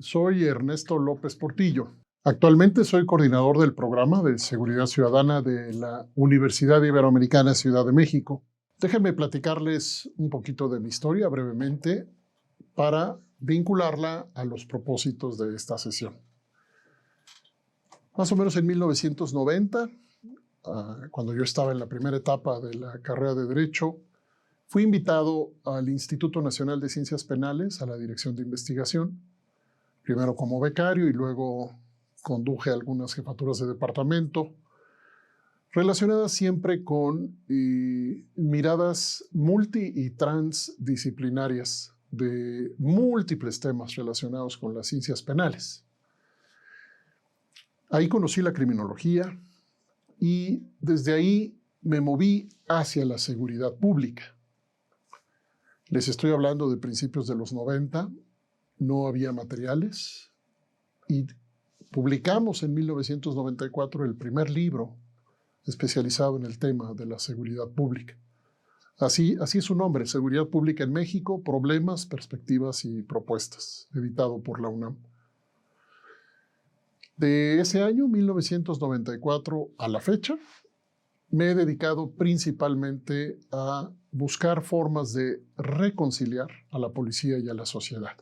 Soy Ernesto López Portillo. Actualmente soy coordinador del programa de Seguridad Ciudadana de la Universidad Iberoamericana Ciudad de México. Déjenme platicarles un poquito de mi historia brevemente para vincularla a los propósitos de esta sesión. Más o menos en 1990, cuando yo estaba en la primera etapa de la carrera de Derecho, fui invitado al Instituto Nacional de Ciencias Penales, a la Dirección de Investigación, primero como becario y luego conduje algunas jefaturas de departamento, relacionadas siempre con miradas multi- y transdisciplinarias de múltiples temas relacionados con las ciencias penales. Ahí conocí la criminología y desde ahí me moví hacia la seguridad pública. Les estoy hablando de principios de los 90, no había materiales y publicamos en 1994 el primer libro especializado en el tema de la seguridad pública. Así es su nombre, Seguridad Pública en México, Problemas, Perspectivas y Propuestas, editado por la UNAM. De ese año, 1994, a la fecha, me he dedicado principalmente a buscar formas de reconciliar a la policía y a la sociedad.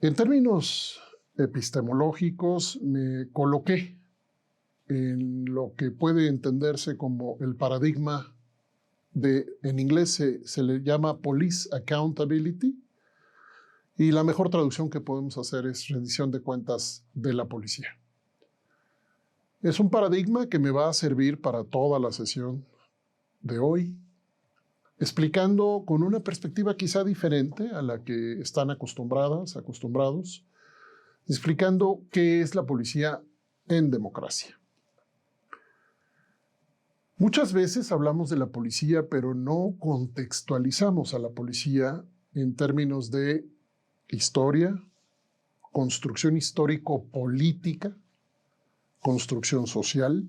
En términos epistemológicos, me coloqué en lo que puede entenderse como el paradigma en inglés se le llama Police Accountability, y la mejor traducción que podemos hacer es rendición de cuentas de la policía. Es un paradigma que me va a servir para toda la sesión de hoy, explicando con una perspectiva quizá diferente a la que están acostumbrados, explicando qué es la policía en democracia. Muchas veces hablamos de la policía, pero no contextualizamos a la policía en términos de historia, construcción histórico-política, construcción social.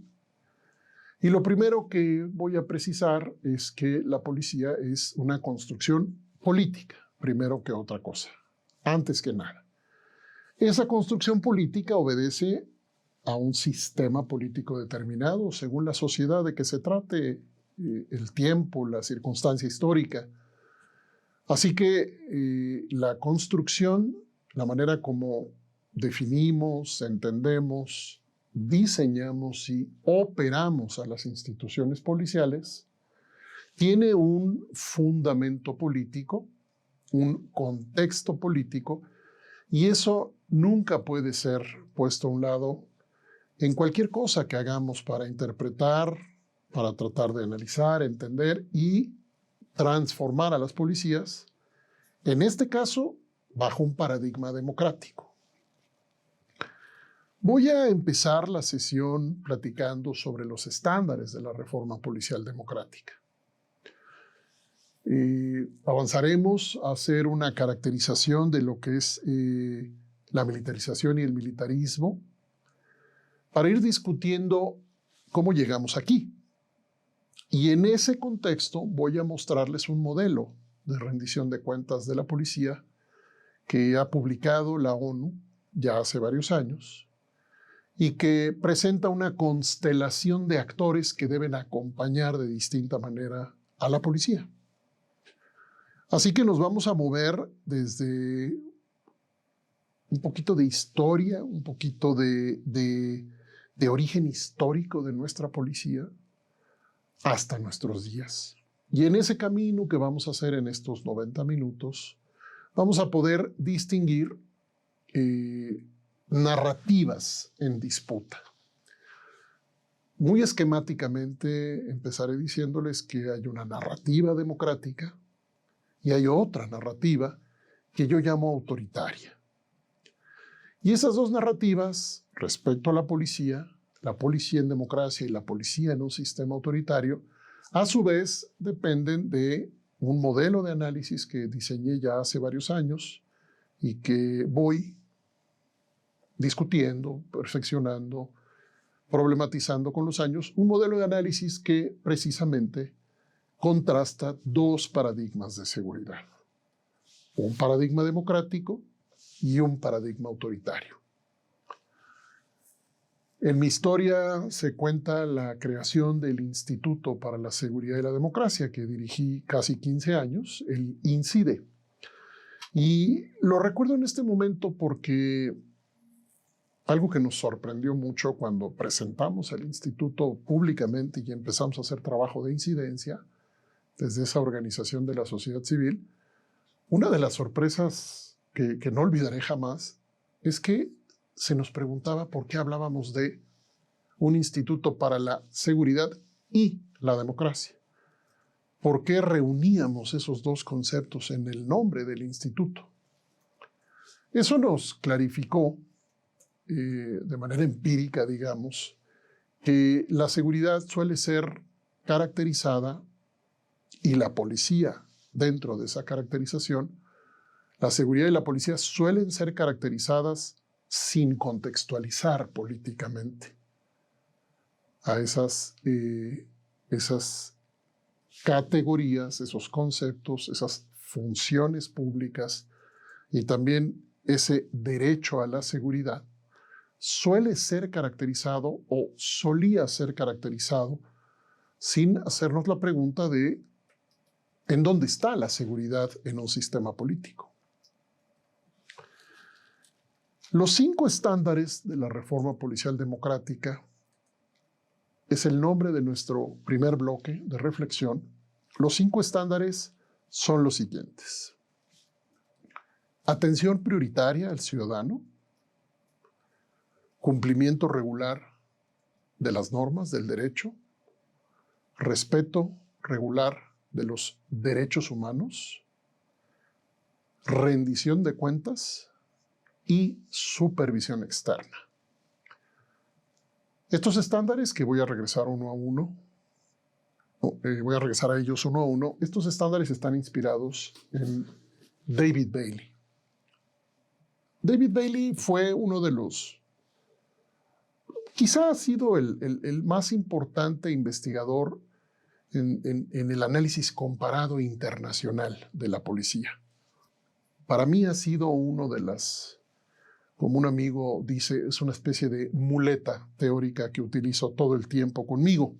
Y lo primero que voy a precisar es que la policía es una construcción política, primero que otra cosa, antes que nada. Esa construcción política obedece a un sistema político determinado, según la sociedad de que se trate, el tiempo, la circunstancia histórica. Así que la construcción, la manera como definimos, entendemos, diseñamos y operamos a las instituciones policiales, tiene un fundamento político, un contexto político, y eso nunca puede ser puesto a un lado en cualquier cosa que hagamos para interpretar, para tratar de analizar, entender y transformar a las policías, en este caso, bajo un paradigma democrático. Voy a empezar la sesión platicando sobre los estándares de la reforma policial democrática. Avanzaremos a hacer una caracterización de lo que es la militarización y el militarismo, para ir discutiendo cómo llegamos aquí. Y en ese contexto voy a mostrarles un modelo de rendición de cuentas de la policía que ha publicado la ONU ya hace varios años y que presenta una constelación de actores que deben acompañar de distinta manera a la policía. Así que nos vamos a mover desde un poquito de historia, un poquito de origen histórico de nuestra policía hasta nuestros días. Y en ese camino que vamos a hacer en estos 90 minutos, vamos a poder distinguir narrativas en disputa. Muy esquemáticamente empezaré diciéndoles que hay una narrativa democrática y hay otra narrativa que yo llamo autoritaria. Y esas dos narrativas, respecto a la policía en democracia y la policía en un sistema autoritario, a su vez dependen de un modelo de análisis que diseñé ya hace varios años y que voy discutiendo, perfeccionando, problematizando con los años, un modelo de análisis que precisamente contrasta dos paradigmas de seguridad. un paradigma democrático y un paradigma autoritario. En mi historia se cuenta la creación del Instituto para la Seguridad y la Democracia, que dirigí casi 15 años, el INCIDE. Y lo recuerdo en este momento porque algo que nos sorprendió mucho cuando presentamos el instituto públicamente y empezamos a hacer trabajo de incidencia desde esa organización de la sociedad civil, una de las sorpresas que no olvidaré jamás es que se nos preguntaba por qué hablábamos de un instituto para la seguridad y la democracia. ¿Por qué reuníamos esos dos conceptos en el nombre del instituto? Eso nos clarificó de manera empírica, digamos, que la seguridad suele ser caracterizada, y la policía dentro de esa caracterización, la seguridad y la policía suelen ser caracterizadas sin contextualizar políticamente a esas categorías, esos conceptos, esas funciones públicas y también ese derecho a la seguridad suele ser caracterizado o solía ser caracterizado sin hacernos la pregunta de ¿en dónde está la seguridad en un sistema político? Los 5 estándares de la reforma policial democrática es el nombre de nuestro primer bloque de reflexión. Los 5 estándares son los siguientes: atención prioritaria al ciudadano, cumplimiento regular de las normas del derecho, respeto regular de los derechos humanos, rendición de cuentas y supervisión externa. Estos estándares, que voy a regresar uno a uno, voy a regresar a ellos uno a uno, estos estándares están inspirados en David Bailey. David Bailey fue uno de los, quizá ha sido el más importante investigador en el análisis comparado internacional de la policía. Para mí ha sido uno de las, como un amigo dice, es una especie de muleta teórica que utilizo todo el tiempo conmigo.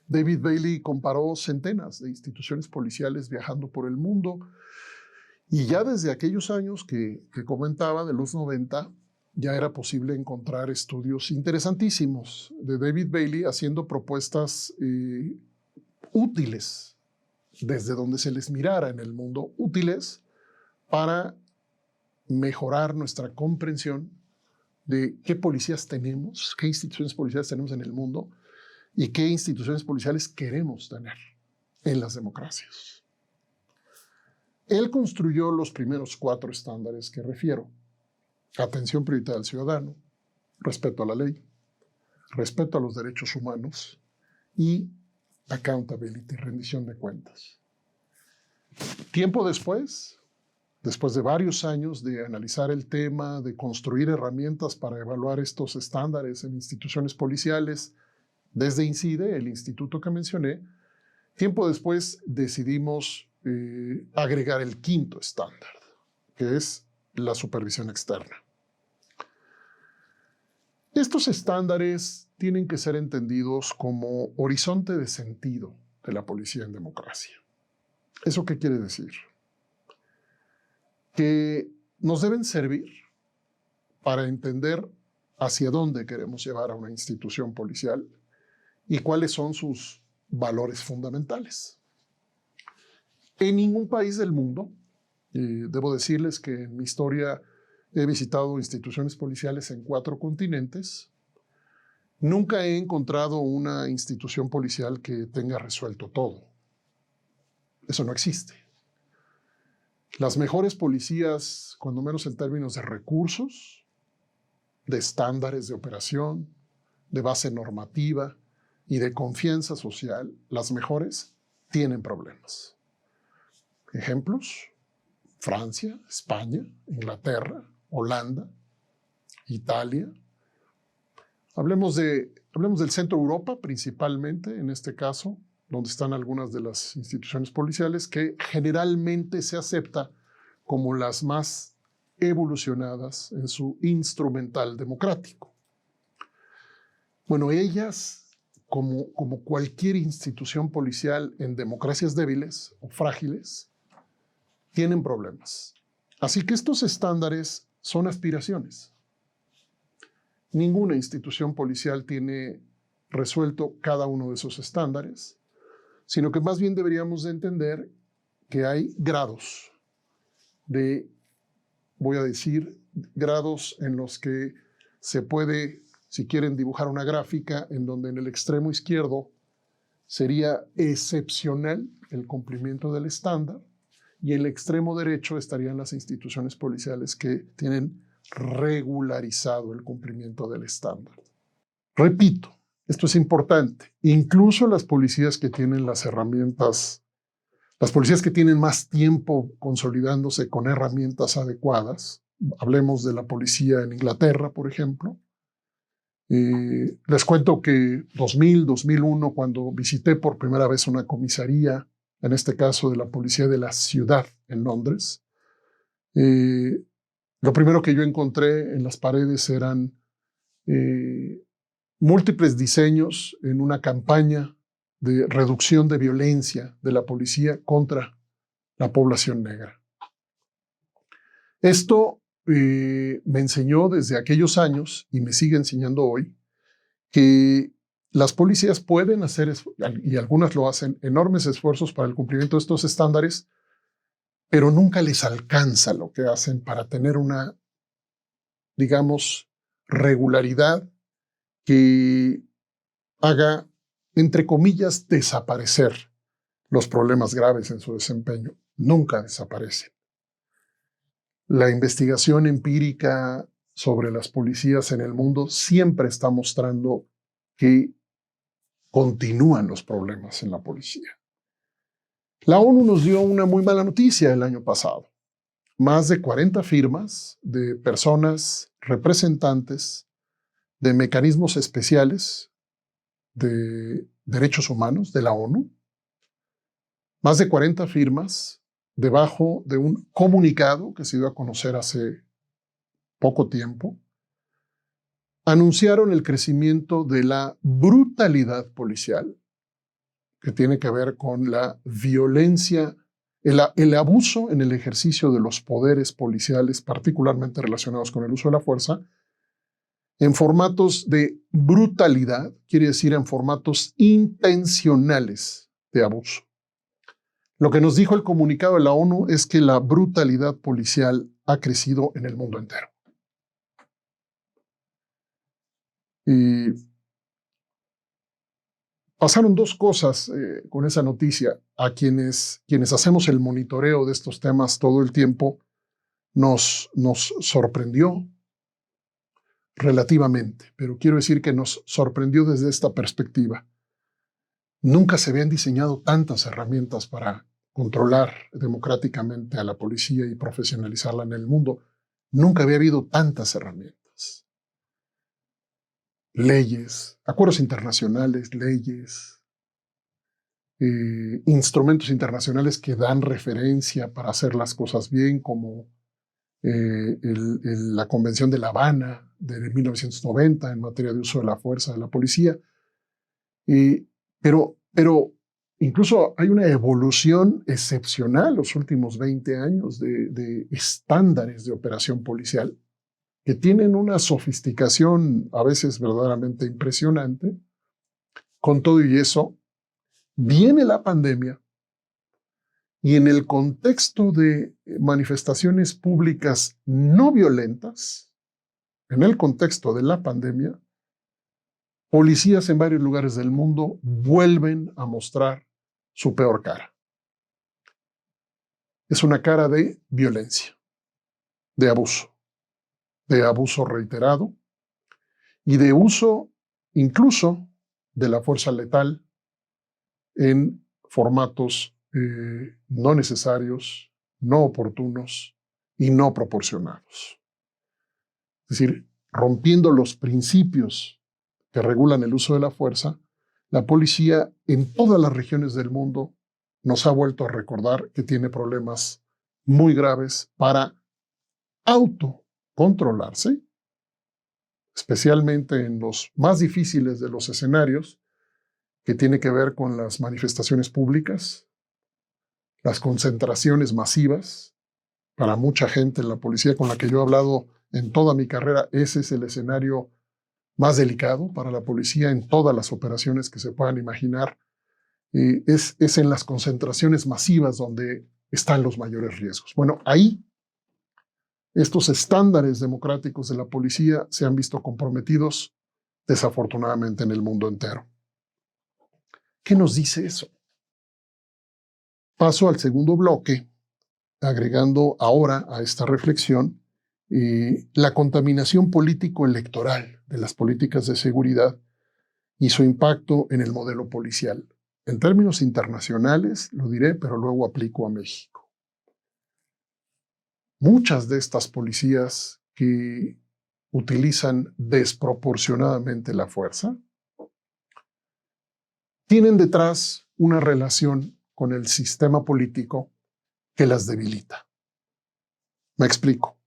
David Bailey comparó centenas de instituciones policiales viajando por el mundo y ya desde aquellos años que comentaba, de los 90, ya era posible encontrar estudios interesantísimos de David Bailey haciendo propuestas útiles, desde donde se les mirara en el mundo, útiles para mejorar nuestra comprensión de qué policías tenemos, qué instituciones policiales tenemos en el mundo y qué instituciones policiales queremos tener en las democracias. Él construyó los primeros 4 estándares que refiero: atención prioritaria al ciudadano, respeto a la ley, respeto a los derechos humanos y accountability, rendición de cuentas. Tiempo después de varios años de analizar el tema, de construir herramientas para evaluar estos estándares en instituciones policiales, desde INCIDE, el instituto que mencioné, tiempo después decidimos agregar el 5º estándar, que es la supervisión externa. Estos estándares tienen que ser entendidos como horizonte de sentido de la policía en democracia. ¿Eso qué quiere decir? Que nos deben servir para entender hacia dónde queremos llevar a una institución policial y cuáles son sus valores fundamentales. En ningún país del mundo, debo decirles que en mi historia he visitado instituciones policiales en 4 continentes, nunca he encontrado una institución policial que tenga resuelto todo. Eso no existe. Las mejores policías, cuando menos en términos de recursos, de estándares de operación, de base normativa y de confianza social, las mejores tienen problemas. Ejemplos: Francia, España, Inglaterra, Holanda, Italia. Hablemos del centro de Europa principalmente, en este caso, donde están algunas de las instituciones policiales, que generalmente se acepta como las más evolucionadas en su instrumental democrático. Bueno, ellas, como cualquier institución policial en democracias débiles o frágiles, tienen problemas. Así que estos estándares son aspiraciones. Ninguna institución policial tiene resuelto cada uno de esos estándares, sino que más bien deberíamos de entender que hay grados de, voy a decir, grados en los que se puede, si quieren dibujar una gráfica, en donde en el extremo izquierdo sería excepcional el cumplimiento del estándar, y en el extremo derecho estarían las instituciones policiales que tienen regularizado el cumplimiento del estándar. Repito, esto es importante. Incluso las policías que tienen las herramientas, las policías que tienen más tiempo consolidándose con herramientas adecuadas, hablemos de la policía en Inglaterra, por ejemplo. Les cuento que 2001, cuando visité por primera vez una comisaría, en este caso de la policía de la ciudad en Londres, lo primero que yo encontré en las paredes eran múltiples diseños en una campaña de reducción de violencia de la policía contra la población negra. Esto me enseñó desde aquellos años, y me sigue enseñando hoy, que las policías pueden hacer, y algunas lo hacen, enormes esfuerzos para el cumplimiento de estos estándares, pero nunca les alcanza lo que hacen para tener una, digamos, regularidad que haga, entre comillas, desaparecer los problemas graves en su desempeño. Nunca desaparecen. La investigación empírica sobre las policías en el mundo siempre está mostrando que continúan los problemas en la policía. La ONU nos dio una muy mala noticia el año pasado. Más de 40 firmas de personas, representantes de mecanismos especiales de derechos humanos de la ONU, más de 40 firmas debajo de un comunicado que se dio a conocer hace poco tiempo, anunciaron el crecimiento de la brutalidad policial, que tiene que ver con la violencia, el abuso en el ejercicio de los poderes policiales, particularmente relacionados con el uso de la fuerza, en formatos de brutalidad, quiere decir en formatos intencionales de abuso. Lo que nos dijo el comunicado de la ONU es que la brutalidad policial ha crecido en el mundo entero. Y pasaron dos cosas con esa noticia. A quienes hacemos el monitoreo de estos temas todo el tiempo, nos sorprendió relativamente, pero quiero decir que nos sorprendió desde esta perspectiva. Nunca se habían diseñado tantas herramientas para controlar democráticamente a la policía y profesionalizarla en el mundo. Nunca había habido tantas herramientas. Leyes, acuerdos internacionales, leyes, instrumentos internacionales que dan referencia para hacer las cosas bien, como la Convención de La Habana de 1990 en materia de uso de la fuerza de la policía. Pero incluso hay una evolución excepcional los últimos 20 años de estándares de operación policial que tienen una sofisticación a veces verdaderamente impresionante. Con todo y eso, viene la pandemia y en el contexto de manifestaciones públicas no violentas, en el contexto de la pandemia, policías en varios lugares del mundo vuelven a mostrar su peor cara. Es una cara de violencia, de abuso reiterado y de uso incluso de la fuerza letal en formatos no necesarios, no oportunos y no proporcionados. Es decir, rompiendo los principios que regulan el uso de la fuerza, la policía en todas las regiones del mundo nos ha vuelto a recordar que tiene problemas muy graves para autocontrolarse, especialmente en los más difíciles de los escenarios, que tiene que ver con las manifestaciones públicas, las concentraciones masivas. Para mucha gente en la policía con la que yo he hablado en toda mi carrera, ese es el escenario más delicado para la policía en todas las operaciones que se puedan imaginar. Es en las concentraciones masivas donde están los mayores riesgos. Bueno, ahí estos estándares democráticos de la policía se han visto comprometidos desafortunadamente en el mundo entero. ¿Qué nos dice eso? Paso al segundo bloque, agregando ahora a esta reflexión la contaminación político-electoral de las políticas de seguridad y su impacto en el modelo policial. En términos internacionales, lo diré, pero luego aplico a México. Muchas de estas policías que utilizan desproporcionadamente la fuerza tienen detrás una relación con el sistema político que las debilita. Me explico.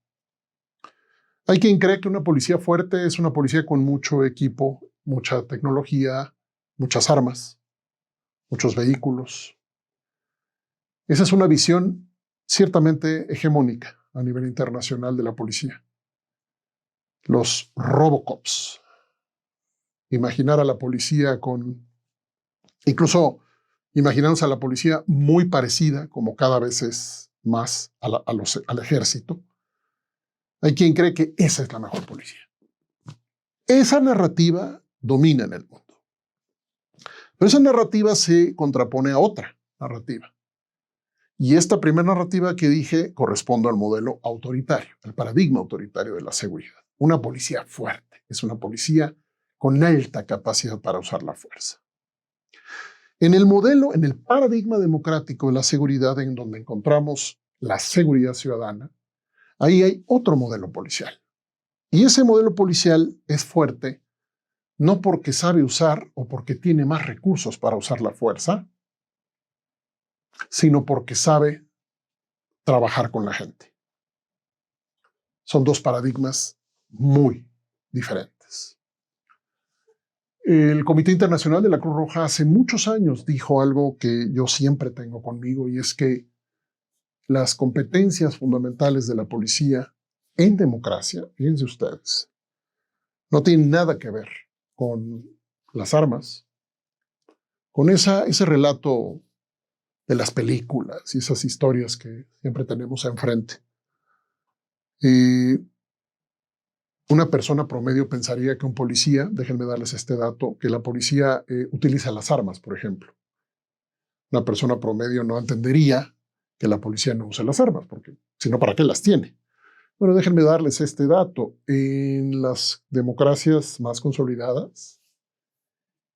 Hay quien cree que una policía fuerte es una policía con mucho equipo, mucha tecnología, muchas armas, muchos vehículos. Esa es una visión ciertamente hegemónica a nivel internacional de la policía. Los Robocops. Imaginar a la policía incluso imaginarnos a la policía muy parecida, como cada vez es más al ejército. Hay quien cree que esa es la mejor policía. Esa narrativa domina en el mundo. Pero esa narrativa se contrapone a otra narrativa. Y esta primera narrativa que dije corresponde al modelo autoritario, al paradigma autoritario de la seguridad. Una policía fuerte, es una policía con alta capacidad para usar la fuerza. En el paradigma democrático de la seguridad, en donde encontramos la seguridad ciudadana, ahí hay otro modelo policial. Y ese modelo policial es fuerte no porque sabe usar o porque tiene más recursos para usar la fuerza, sino porque sabe trabajar con la gente. Son dos paradigmas muy diferentes. El Comité Internacional de la Cruz Roja hace muchos años dijo algo que yo siempre tengo conmigo, y es que las competencias fundamentales de la policía en democracia, fíjense ustedes, no tienen nada que ver con las armas, con ese relato de las películas y esas historias que siempre tenemos enfrente. Una persona promedio pensaría que un policía, déjenme darles este dato, que la policía utiliza las armas, por ejemplo. Una persona promedio no entendería que la policía no usa las armas, porque si no, ¿para qué las tiene? Bueno, déjenme darles este dato. En las democracias más consolidadas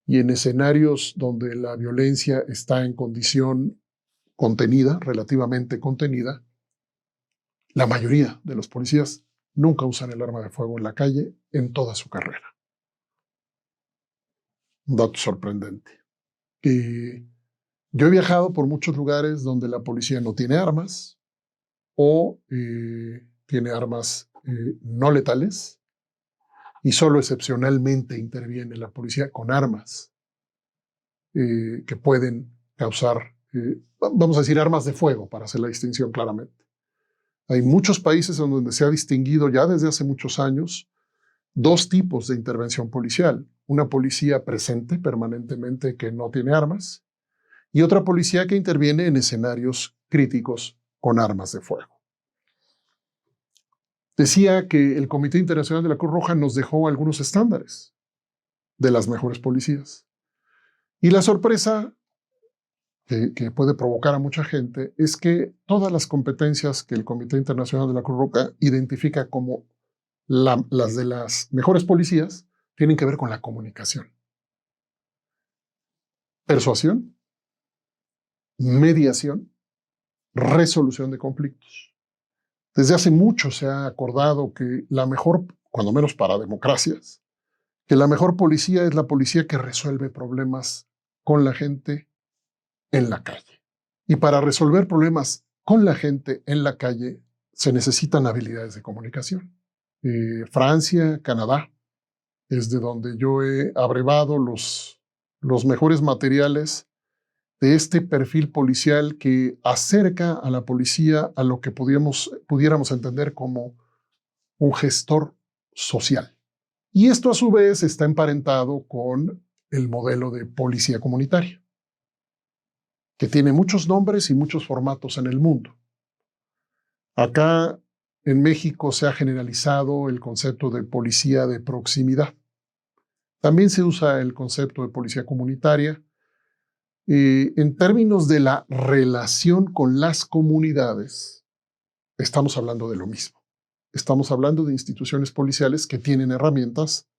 y en escenarios donde la violencia está en condición contenida, relativamente contenida, la mayoría de los policías nunca usan el arma de fuego en la calle en toda su carrera. Un dato sorprendente. Yo he viajado por muchos lugares donde la policía no tiene armas o tiene armas no letales y solo excepcionalmente interviene la policía con armas que pueden causar, vamos a decir, armas de fuego, para hacer la distinción claramente. Hay muchos países en donde se ha distinguido ya desde hace muchos años dos tipos de intervención policial. Una policía presente permanentemente que no tiene armas y otra policía que interviene en escenarios críticos con armas de fuego. Decía que el Comité Internacional de la Cruz Roja nos dejó algunos estándares de las mejores policías. Y la sorpresa que puede provocar a mucha gente es que todas las competencias que el Comité Internacional de la Cruz Roja identifica como las de las mejores policías tienen que ver con la comunicación. Persuasión, mediación, resolución de conflictos. Desde hace mucho se ha acordado que la mejor, cuando menos para democracias, que la mejor policía es la policía que resuelve problemas con la gente en la calle. Y para resolver problemas con la gente en la calle se necesitan habilidades de comunicación. Francia, Canadá, es de donde yo he abrevado los mejores materiales de este perfil policial que acerca a la policía a lo que pudiéramos entender como un gestor social. Y esto a su vez está emparentado con el modelo de policía comunitaria, que tiene muchos nombres y muchos formatos en el mundo. Acá en México se ha generalizado el concepto de policía de proximidad. También se usa el concepto de policía comunitaria. En términos de la relación con las comunidades, estamos hablando de lo mismo. Estamos hablando de instituciones policiales que tienen herramientas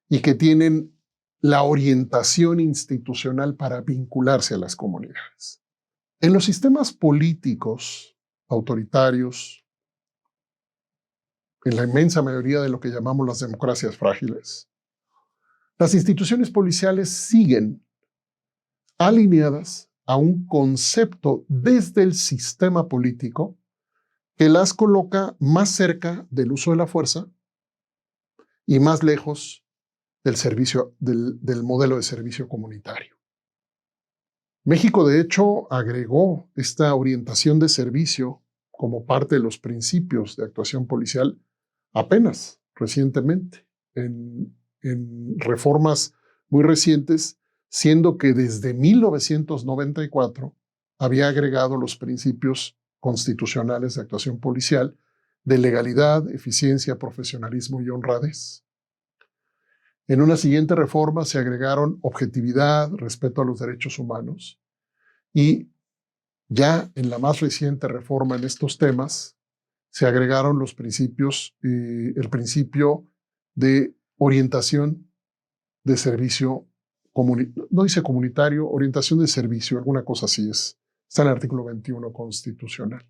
y que tienen la orientación institucional para vincularse a las comunidades. En los sistemas políticos autoritarios, en la inmensa mayoría de lo que llamamos las democracias frágiles, las instituciones policiales siguen alineadas a un concepto desde el sistema político que las coloca más cerca del uso de la fuerza y más lejos del modelo de servicio comunitario. México, de hecho, agregó esta orientación de servicio como parte de los principios de actuación policial apenas recientemente, en reformas muy recientes, siendo que desde 1994 había agregado los principios constitucionales de actuación policial de legalidad, eficiencia, profesionalismo y honradez. En una siguiente reforma se agregaron objetividad, respeto a los derechos humanos, y ya en la más reciente reforma en estos temas se agregaron los principios, el principio de orientación de servicio, no dice comunitario, orientación de servicio, alguna cosa así es. Está en el artículo 21 constitucional.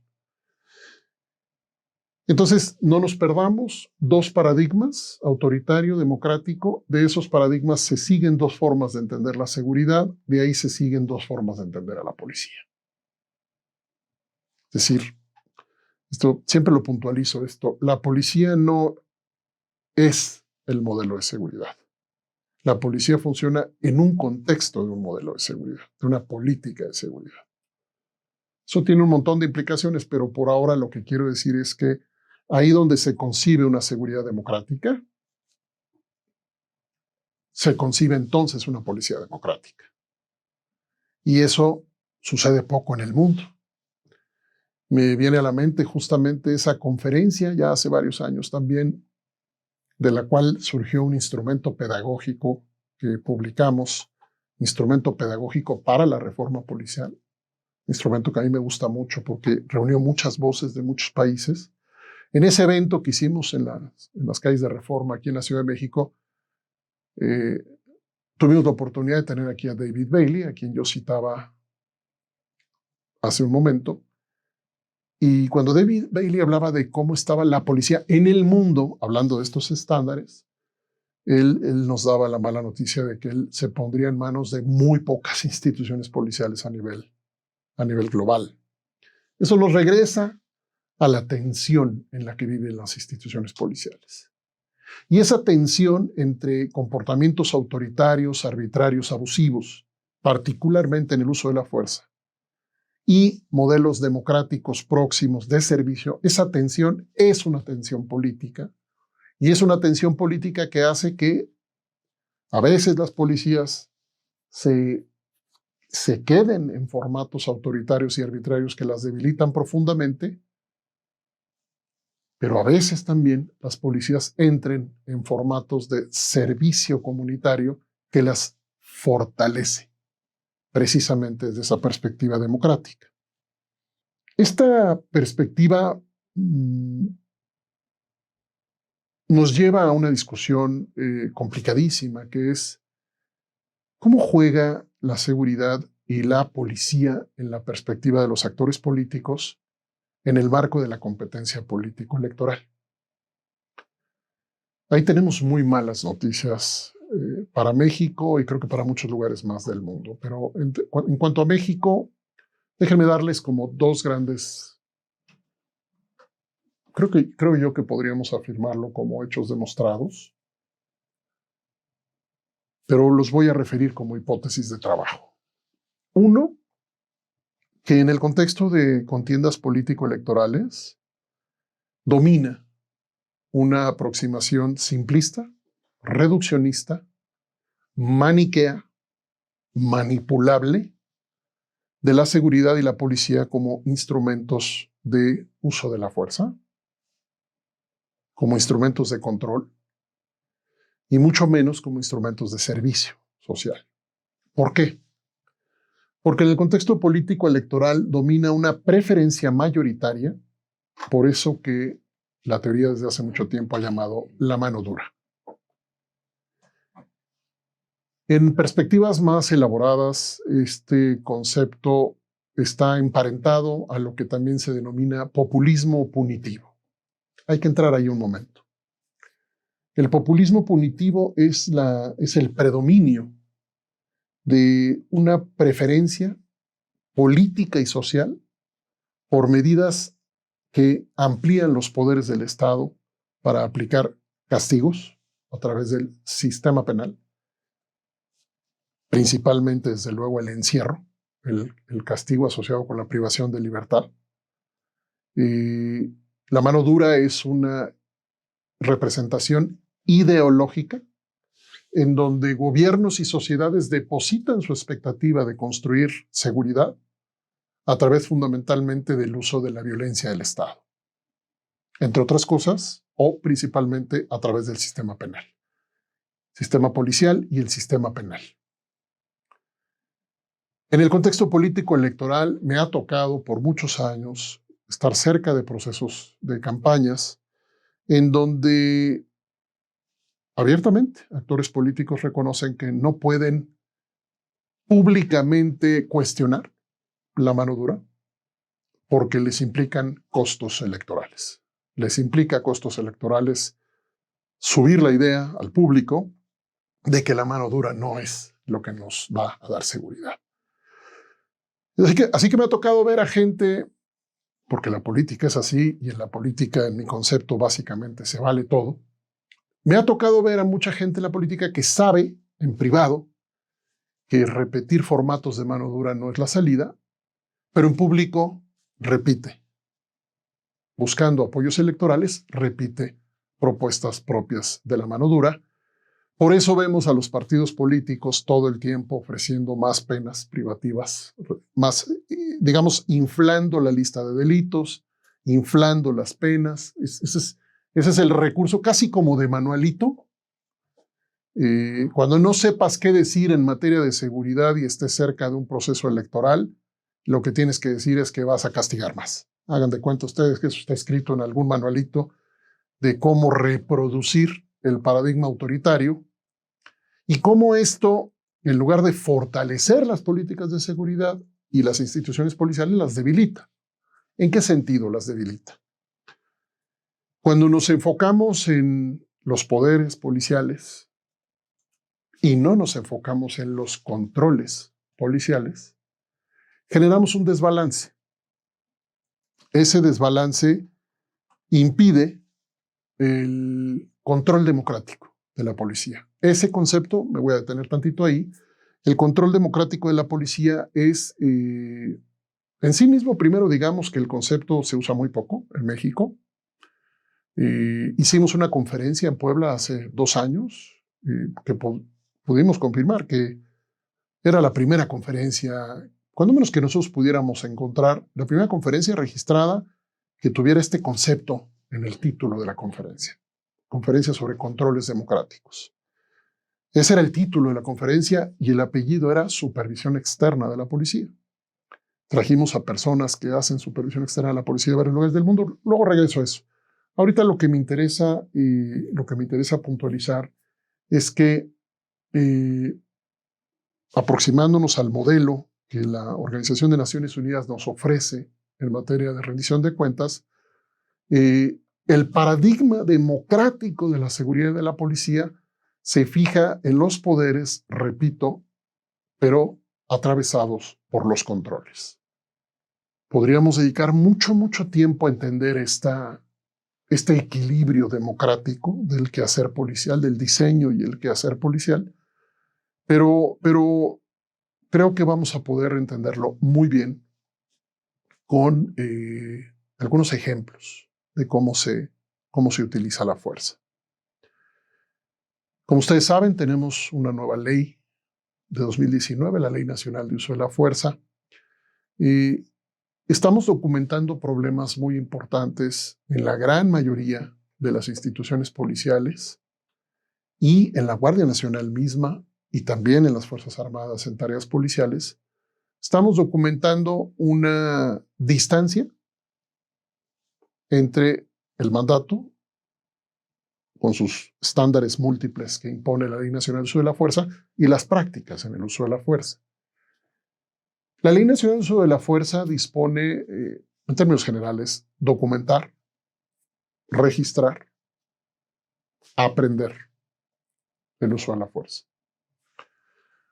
Entonces, no nos perdamos, dos paradigmas, autoritario, democrático. De esos paradigmas se siguen dos formas de entender la seguridad, de ahí se siguen dos formas de entender a la policía. Es decir, esto siempre lo puntualizo, la policía no es el modelo de seguridad. La policía funciona en un contexto de un modelo de seguridad, de una política de seguridad. Eso tiene un montón de implicaciones, pero por ahora lo que quiero decir es que ahí donde se concibe una seguridad democrática, se concibe entonces una policía democrática. Y eso sucede poco en el mundo. Me viene a la mente justamente esa conferencia, ya hace varios años también, de la cual surgió un instrumento pedagógico que publicamos, instrumento pedagógico para la reforma policial, instrumento que a mí me gusta mucho porque reunió muchas voces de muchos países. En ese evento que hicimos en las calles de Reforma aquí en la Ciudad de México, tuvimos la oportunidad de tener aquí a David Bailey, a quien yo citaba hace un momento. Y cuando David Bailey hablaba de cómo estaba la policía en el mundo, hablando de estos estándares, él nos daba la mala noticia de que él se pondría en manos de muy pocas instituciones policiales a nivel global. Eso nos regresa a la tensión en la que viven las instituciones policiales. Y esa tensión entre comportamientos autoritarios, arbitrarios, abusivos, particularmente en el uso de la fuerza, y modelos democráticos próximos de servicio, esa tensión es una tensión política, y es una tensión política que hace que a veces las policías se queden en formatos autoritarios y arbitrarios que las debilitan profundamente, pero a veces también las policías entren en formatos de servicio comunitario que las fortalece, precisamente desde esa perspectiva democrática. Esta perspectiva nos lleva a una discusión complicadísima, que es cómo juega la seguridad y la policía en la perspectiva de los actores políticos en el marco de la competencia político-electoral. Ahí tenemos muy malas noticias para México y creo que para muchos lugares más del mundo. Pero en cuanto a México, déjenme darles como dos grandes, creo yo que podríamos afirmarlo como hechos demostrados, pero los voy a referir como hipótesis de trabajo. Uno, que en el contexto de contiendas político-electorales domina una aproximación simplista, reduccionista, maniquea, manipulable de la seguridad y la policía como instrumentos de uso de la fuerza, como instrumentos de control, y mucho menos como instrumentos de servicio social. ¿Por qué? Porque en el contexto político electoral domina una preferencia mayoritaria, por eso que la teoría desde hace mucho tiempo ha llamado la mano dura. En perspectivas más elaboradas, este concepto está emparentado a lo que también se denomina populismo punitivo. Hay que entrar ahí un momento. El populismo punitivo es el predominio de una preferencia política y social por medidas que amplían los poderes del Estado para aplicar castigos a través del sistema penal, principalmente, desde luego, el encierro, el castigo asociado con la privación de libertad. La mano dura es una representación ideológica en donde gobiernos y sociedades depositan su expectativa de construir seguridad a través fundamentalmente del uso de la violencia del Estado, entre otras cosas, o principalmente a través del sistema penal, sistema policial y el sistema penal. En el contexto político electoral me ha tocado por muchos años estar cerca de procesos de campañas en donde abiertamente actores políticos reconocen que no pueden públicamente cuestionar la mano dura porque les implican costos electorales. Les implica costos electorales subir la idea al público de que la mano dura no es lo que nos va a dar seguridad. Así que me ha tocado ver a gente, porque la política es así, y en la política, en mi concepto, básicamente se vale todo. Me ha tocado ver a mucha gente en la política que sabe, en privado, que repetir formatos de mano dura no es la salida, pero en público repite. Buscando apoyos electorales, repite propuestas propias de la mano dura. Por eso vemos a los partidos políticos todo el tiempo ofreciendo más penas privativas, más, digamos, inflando la lista de delitos, inflando las penas. Ese es el recurso casi como de manualito. Cuando no sepas qué decir en materia de seguridad y estés cerca de un proceso electoral, lo que tienes que decir es que vas a castigar más. Hagan de cuenta ustedes que eso está escrito en algún manualito de cómo reproducir el paradigma autoritario y cómo esto, en lugar de fortalecer las políticas de seguridad y las instituciones policiales, las debilita. ¿En qué sentido las debilita? Cuando nos enfocamos en los poderes policiales y no nos enfocamos en los controles policiales, generamos un desbalance. Ese desbalance impide el control democrático de la policía. Ese concepto, me voy a detener tantito ahí, el control democrático de la policía es, en sí mismo, primero digamos que el concepto se usa muy poco en México. Hicimos una conferencia en Puebla hace 2 años que pudimos confirmar que era la primera conferencia, cuando menos que nosotros pudiéramos encontrar, la primera conferencia registrada que tuviera este concepto en el título de la conferencia. Conferencia sobre controles democráticos. Ese era el título de la conferencia y el apellido era Supervisión Externa de la Policía. Trajimos a personas que hacen supervisión externa de la policía de varios lugares del mundo. Luego regreso a eso. Ahorita lo que me interesa puntualizar es que aproximándonos al modelo que la Organización de Naciones Unidas nos ofrece en materia de rendición de cuentas, el paradigma democrático de la seguridad y de la policía se fija en los poderes, repito, pero atravesados por los controles. Podríamos dedicar mucho, mucho tiempo a entender este equilibrio democrático del quehacer policial, del diseño y el quehacer policial, pero creo que vamos a poder entenderlo muy bien con algunos ejemplos de cómo se utiliza la fuerza. Como ustedes saben, tenemos una nueva ley de 2019, la Ley Nacional de Uso de la Fuerza, y estamos documentando problemas muy importantes en la gran mayoría de las instituciones policiales y en la Guardia Nacional misma y también en las Fuerzas Armadas en tareas policiales. Estamos documentando una distancia entre el mandato, con sus estándares múltiples que impone la Ley Nacional de Uso de la Fuerza, y las prácticas en el uso de la fuerza. La Ley Nacional de Uso de la Fuerza dispone, en términos generales, documentar, registrar, aprender el uso de la fuerza.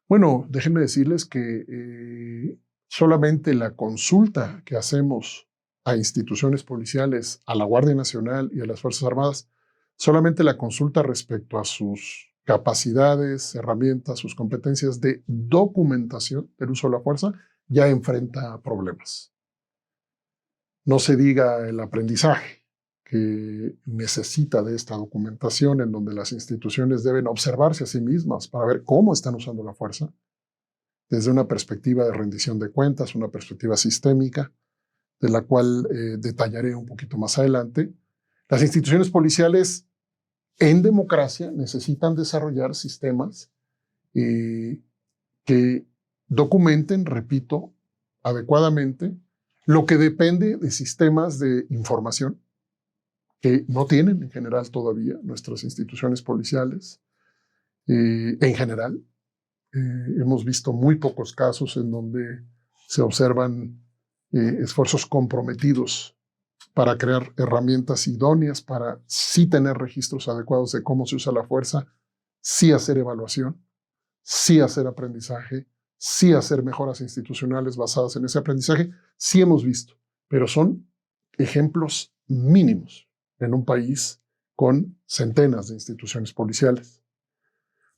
Bueno, déjenme decirles que solamente la consulta que hacemos a instituciones policiales, a la Guardia Nacional y a las Fuerzas Armadas, solamente la consulta respecto a sus capacidades, herramientas, sus competencias de documentación del uso de la fuerza, ya enfrenta problemas. No se diga el aprendizaje que necesita de esta documentación, en donde las instituciones deben observarse a sí mismas para ver cómo están usando la fuerza, desde una perspectiva de rendición de cuentas, una perspectiva sistémica, de la cual detallaré un poquito más adelante. Las instituciones policiales en democracia necesitan desarrollar sistemas que documenten, repito, adecuadamente lo que depende de sistemas de información que no tienen en general todavía nuestras instituciones policiales. En general, hemos visto muy pocos casos en donde se observan esfuerzos comprometidos para crear herramientas idóneas para sí tener registros adecuados de cómo se usa la fuerza, sí hacer evaluación, sí hacer aprendizaje, sí hacer mejoras institucionales basadas en ese aprendizaje. Sí hemos visto, pero son ejemplos mínimos en un país con centenas de instituciones policiales.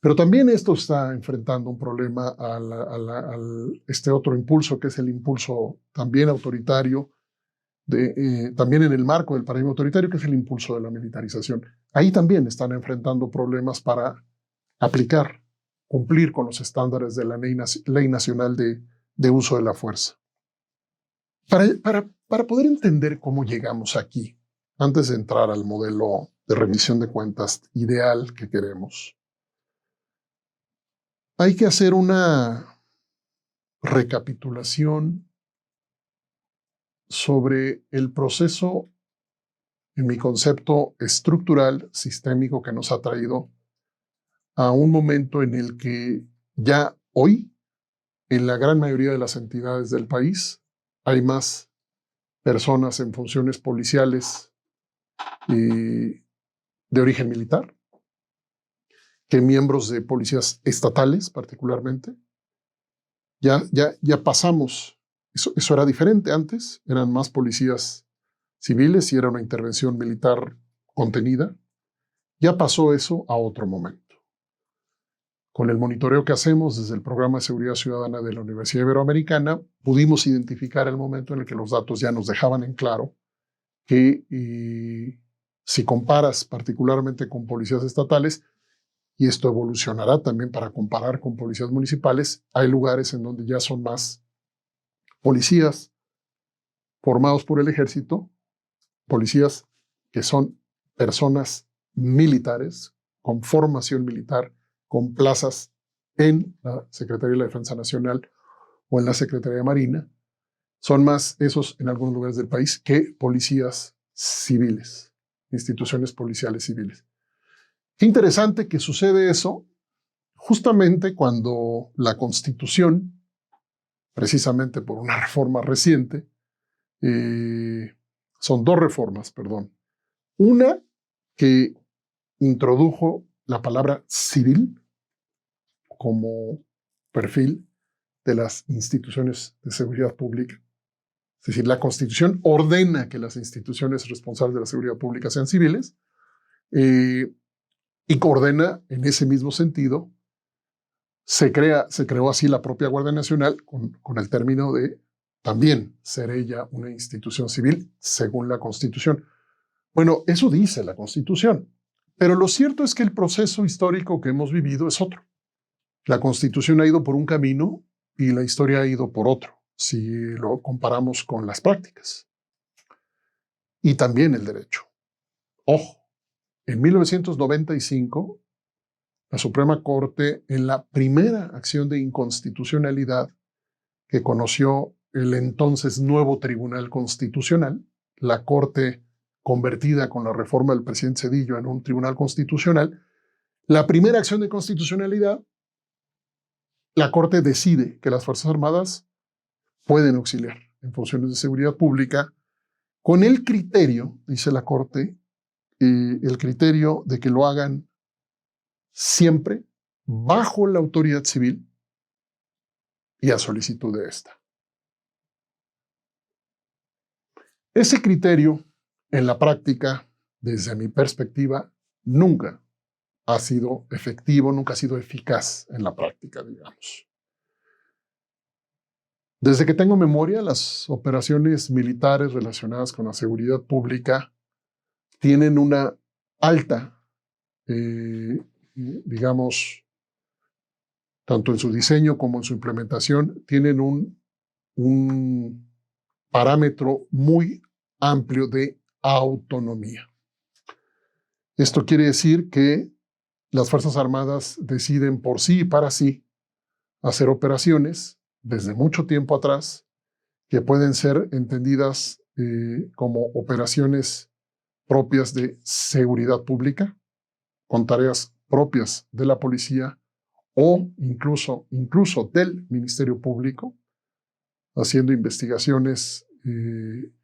Pero también esto está enfrentando un problema al este otro impulso, que es el impulso también autoritario, también en el marco del paradigma autoritario, que es el impulso de la militarización. Ahí también están enfrentando problemas para aplicar, cumplir con los estándares de la Ley Nacional de Uso de la Fuerza. Para poder entender cómo llegamos aquí, antes de entrar al modelo de rendición de cuentas ideal que queremos, hay que hacer una recapitulación sobre el proceso, en mi concepto, estructural, sistémico, que nos ha traído a un momento en el que ya hoy, en la gran mayoría de las entidades del país, hay más personas en funciones policiales de origen militar que miembros de policías estatales, particularmente. Ya pasamos. Eso era diferente antes, eran más policías civiles y era una intervención militar contenida. Ya pasó eso a otro momento. Con el monitoreo que hacemos desde el Programa de Seguridad Ciudadana de la Universidad Iberoamericana, pudimos identificar el momento en el que los datos ya nos dejaban en claro que si comparas particularmente con policías estatales, y esto evolucionará también para comparar con policías municipales, hay lugares en donde ya son más policías formados por el ejército, policías que son personas militares, con formación militar, con plazas en la Secretaría de la Defensa Nacional o en la Secretaría de Marina. Son más esos en algunos lugares del país que policías civiles, instituciones policiales civiles. Qué interesante que sucede eso justamente cuando la Constitución, precisamente por una reforma reciente, son dos reformas, perdón. Una que introdujo la palabra civil como perfil de las instituciones de seguridad pública. Es decir, la Constitución ordena que las instituciones responsables de la seguridad pública sean civiles y ordena en ese mismo sentido. Se creó así la propia Guardia Nacional con el término de también ser ella una institución civil según la Constitución. Bueno, eso dice la Constitución, pero lo cierto es que el proceso histórico que hemos vivido es otro. La Constitución ha ido por un camino y la historia ha ido por otro, si lo comparamos con las prácticas. Y también el derecho. Ojo, en 1995, la Suprema Corte, en la primera acción de inconstitucionalidad que conoció el entonces nuevo Tribunal Constitucional, la Corte convertida con la reforma del presidente Zedillo en un tribunal constitucional, la primera acción de constitucionalidad, la Corte decide que las Fuerzas Armadas pueden auxiliar en funciones de seguridad pública con el criterio, dice la Corte, el criterio de que lo hagan siempre bajo la autoridad civil y a solicitud de esta. Ese criterio, en la práctica, desde mi perspectiva, nunca ha sido efectivo, nunca ha sido eficaz en la práctica, digamos. Desde que tengo memoria, las operaciones militares relacionadas con la seguridad pública tienen una alta, digamos, tanto en su diseño como en su implementación, tienen un parámetro muy amplio de autonomía. Esto quiere decir que las Fuerzas Armadas deciden por sí y para sí hacer operaciones desde mucho tiempo atrás que pueden ser entendidas como operaciones propias de seguridad pública, con tareas propias de la policía o incluso del Ministerio Público, haciendo investigaciones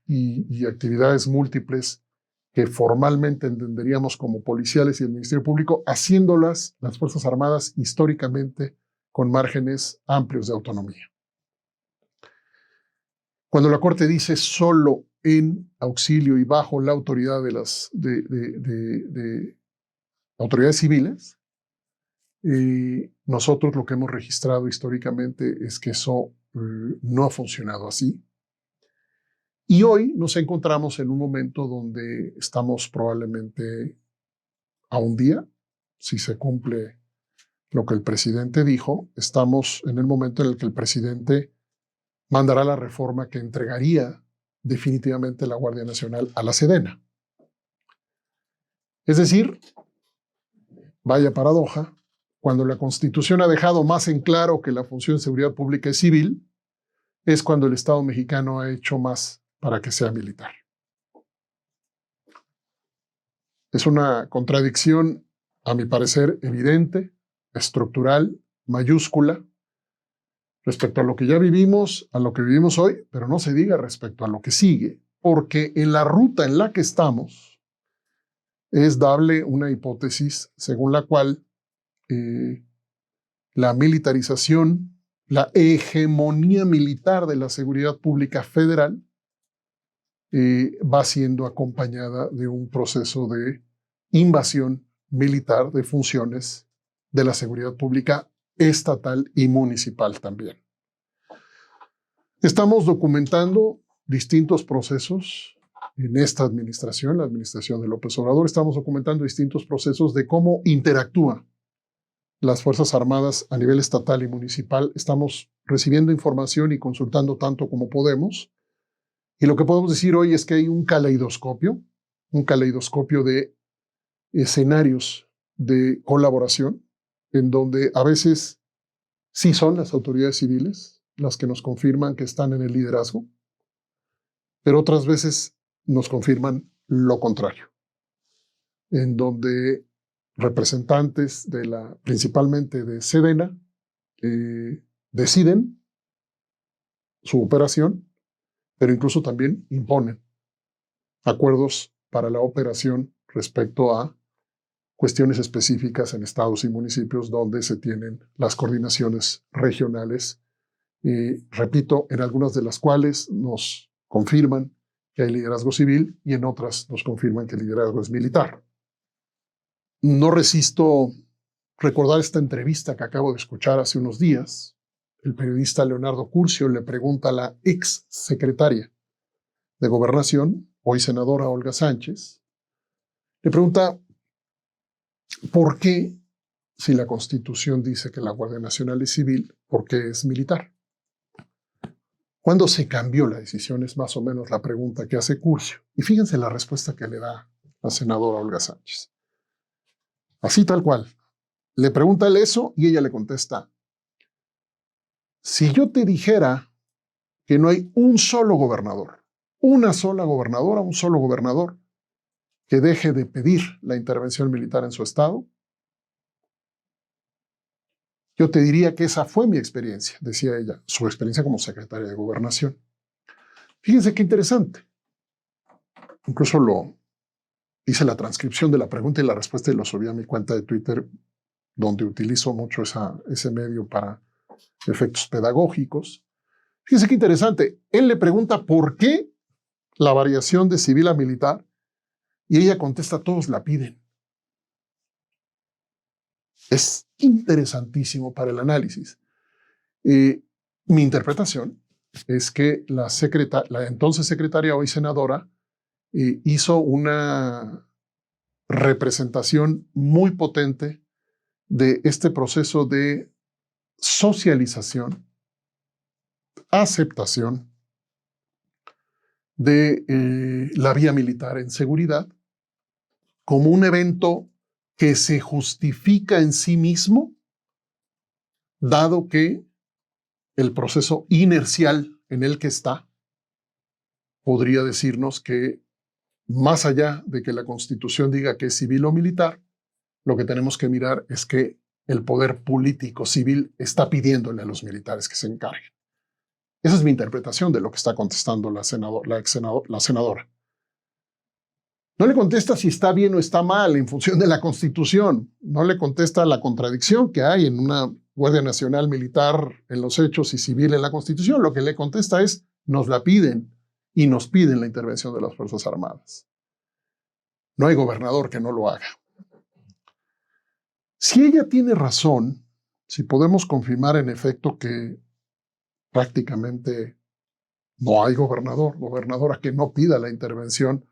y actividades múltiples que formalmente entenderíamos como policiales y el Ministerio Público, haciéndolas las Fuerzas Armadas históricamente con márgenes amplios de autonomía. Cuando la Corte dice solo en auxilio y bajo la autoridad de las autoridades civiles, nosotros lo que hemos registrado históricamente es que eso no ha funcionado así. Y hoy nos encontramos en un momento donde estamos probablemente a un día, si se cumple lo que el presidente dijo, estamos en el momento en el que el presidente mandará la reforma que entregaría definitivamente la Guardia Nacional a la Sedena. Es decir, vaya paradoja, cuando la Constitución ha dejado más en claro que la función de seguridad pública es civil, es cuando el Estado mexicano ha hecho más para que sea militar. Es una contradicción, a mi parecer, evidente, estructural, mayúscula, respecto a lo que ya vivimos, a lo que vivimos hoy, pero no se diga respecto a lo que sigue, porque en la ruta en la que estamos es dable una hipótesis según la cual la militarización, la hegemonía militar de la seguridad pública federal va siendo acompañada de un proceso de invasión militar de funciones de la seguridad pública estatal y municipal también. Estamos documentando distintos procesos en esta administración, la administración de López Obrador, estamos documentando distintos procesos de cómo interactúan las Fuerzas Armadas a nivel estatal y municipal. Estamos recibiendo información y consultando tanto como podemos. Y lo que podemos decir hoy es que hay un caleidoscopio de escenarios de colaboración, en donde a veces sí son las autoridades civiles las que nos confirman que están en el liderazgo, pero otras veces nos confirman lo contrario, en donde representantes principalmente de Sedena deciden su operación, pero incluso también imponen acuerdos para la operación respecto a cuestiones específicas en estados y municipios donde se tienen las coordinaciones regionales. Repito, en algunas de las cuales nos confirman que hay liderazgo civil y en otras nos confirman que el liderazgo es militar. No resisto recordar esta entrevista que acabo de escuchar hace unos días. El periodista Leonardo Curcio le pregunta a la ex secretaria de Gobernación, hoy senadora Olga Sánchez, le pregunta por qué, si la Constitución dice que la Guardia Nacional es civil, ¿por qué es militar? ¿Cuándo se cambió la decisión? Es más o menos la pregunta que hace Curcio. Y fíjense la respuesta que le da la senadora Olga Sánchez. Así tal cual. Le pregunta él eso y ella le contesta, si yo te dijera que no hay un solo gobernador, una sola gobernadora, un solo gobernador que deje de pedir la intervención militar en su estado, yo te diría que esa fue mi experiencia, decía ella, su experiencia como secretaria de Gobernación. Fíjense qué interesante. Incluso hice la transcripción de la pregunta y la respuesta y lo subí a mi cuenta de Twitter, donde utilizo mucho ese medio para efectos pedagógicos. Fíjense qué interesante. Él le pregunta por qué la variación de civil a militar y ella contesta, todos la piden. Es interesantísimo para el análisis. Mi interpretación es que la entonces secretaria, hoy senadora, hizo una representación muy potente de este proceso de socialización, aceptación de la vía militar en seguridad como un evento que se justifica en sí mismo, dado que el proceso inercial en el que está podría decirnos que, más allá de que la Constitución diga que es civil o militar, lo que tenemos que mirar es que el poder político civil está pidiéndole a los militares que se encarguen. Esa es mi interpretación de lo que está contestando la senadora. No le contesta si está bien o está mal en función de la Constitución. No le contesta la contradicción que hay en una Guardia Nacional militar en los hechos y civil en la Constitución. Lo que le contesta es, nos la piden y nos piden la intervención de las Fuerzas Armadas. No hay gobernador que no lo haga. Si ella tiene razón, si podemos confirmar en efecto que prácticamente no hay gobernadora que no pida la intervención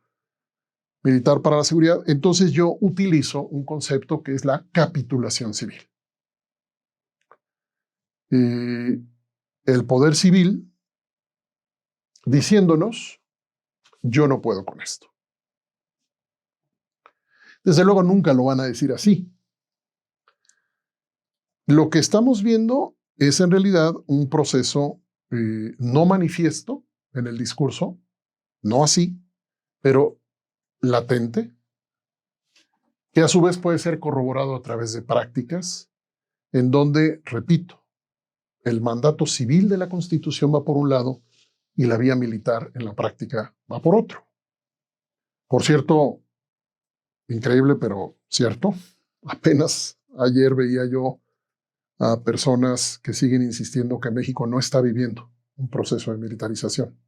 militar para la seguridad, entonces yo utilizo un concepto que es la capitulación civil. El poder civil diciéndonos, yo no puedo con esto. Desde luego nunca lo van a decir así. Lo que estamos viendo es en realidad un proceso no manifiesto en el discurso, no así, pero latente, que a su vez puede ser corroborado a través de prácticas en donde, repito, el mandato civil de la Constitución va por un lado y la vía militar en la práctica va por otro. Por cierto, increíble pero cierto, apenas ayer veía yo a personas que siguen insistiendo que México no está viviendo un proceso de militarización.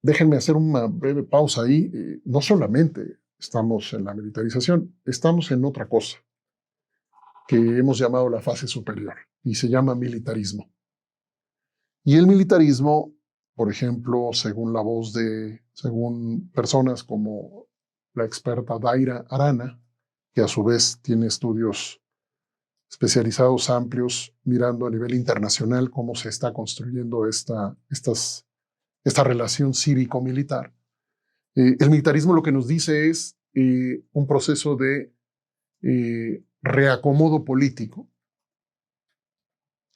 Déjenme hacer una breve pausa ahí. No solamente estamos en la militarización, estamos en otra cosa que hemos llamado la fase superior y se llama militarismo. Y el militarismo, por ejemplo, según personas como la experta Daira Arana, que a su vez tiene estudios especializados amplios mirando a nivel internacional cómo se está construyendo esta relación cívico-militar. El militarismo lo que nos dice es un proceso de reacomodo político,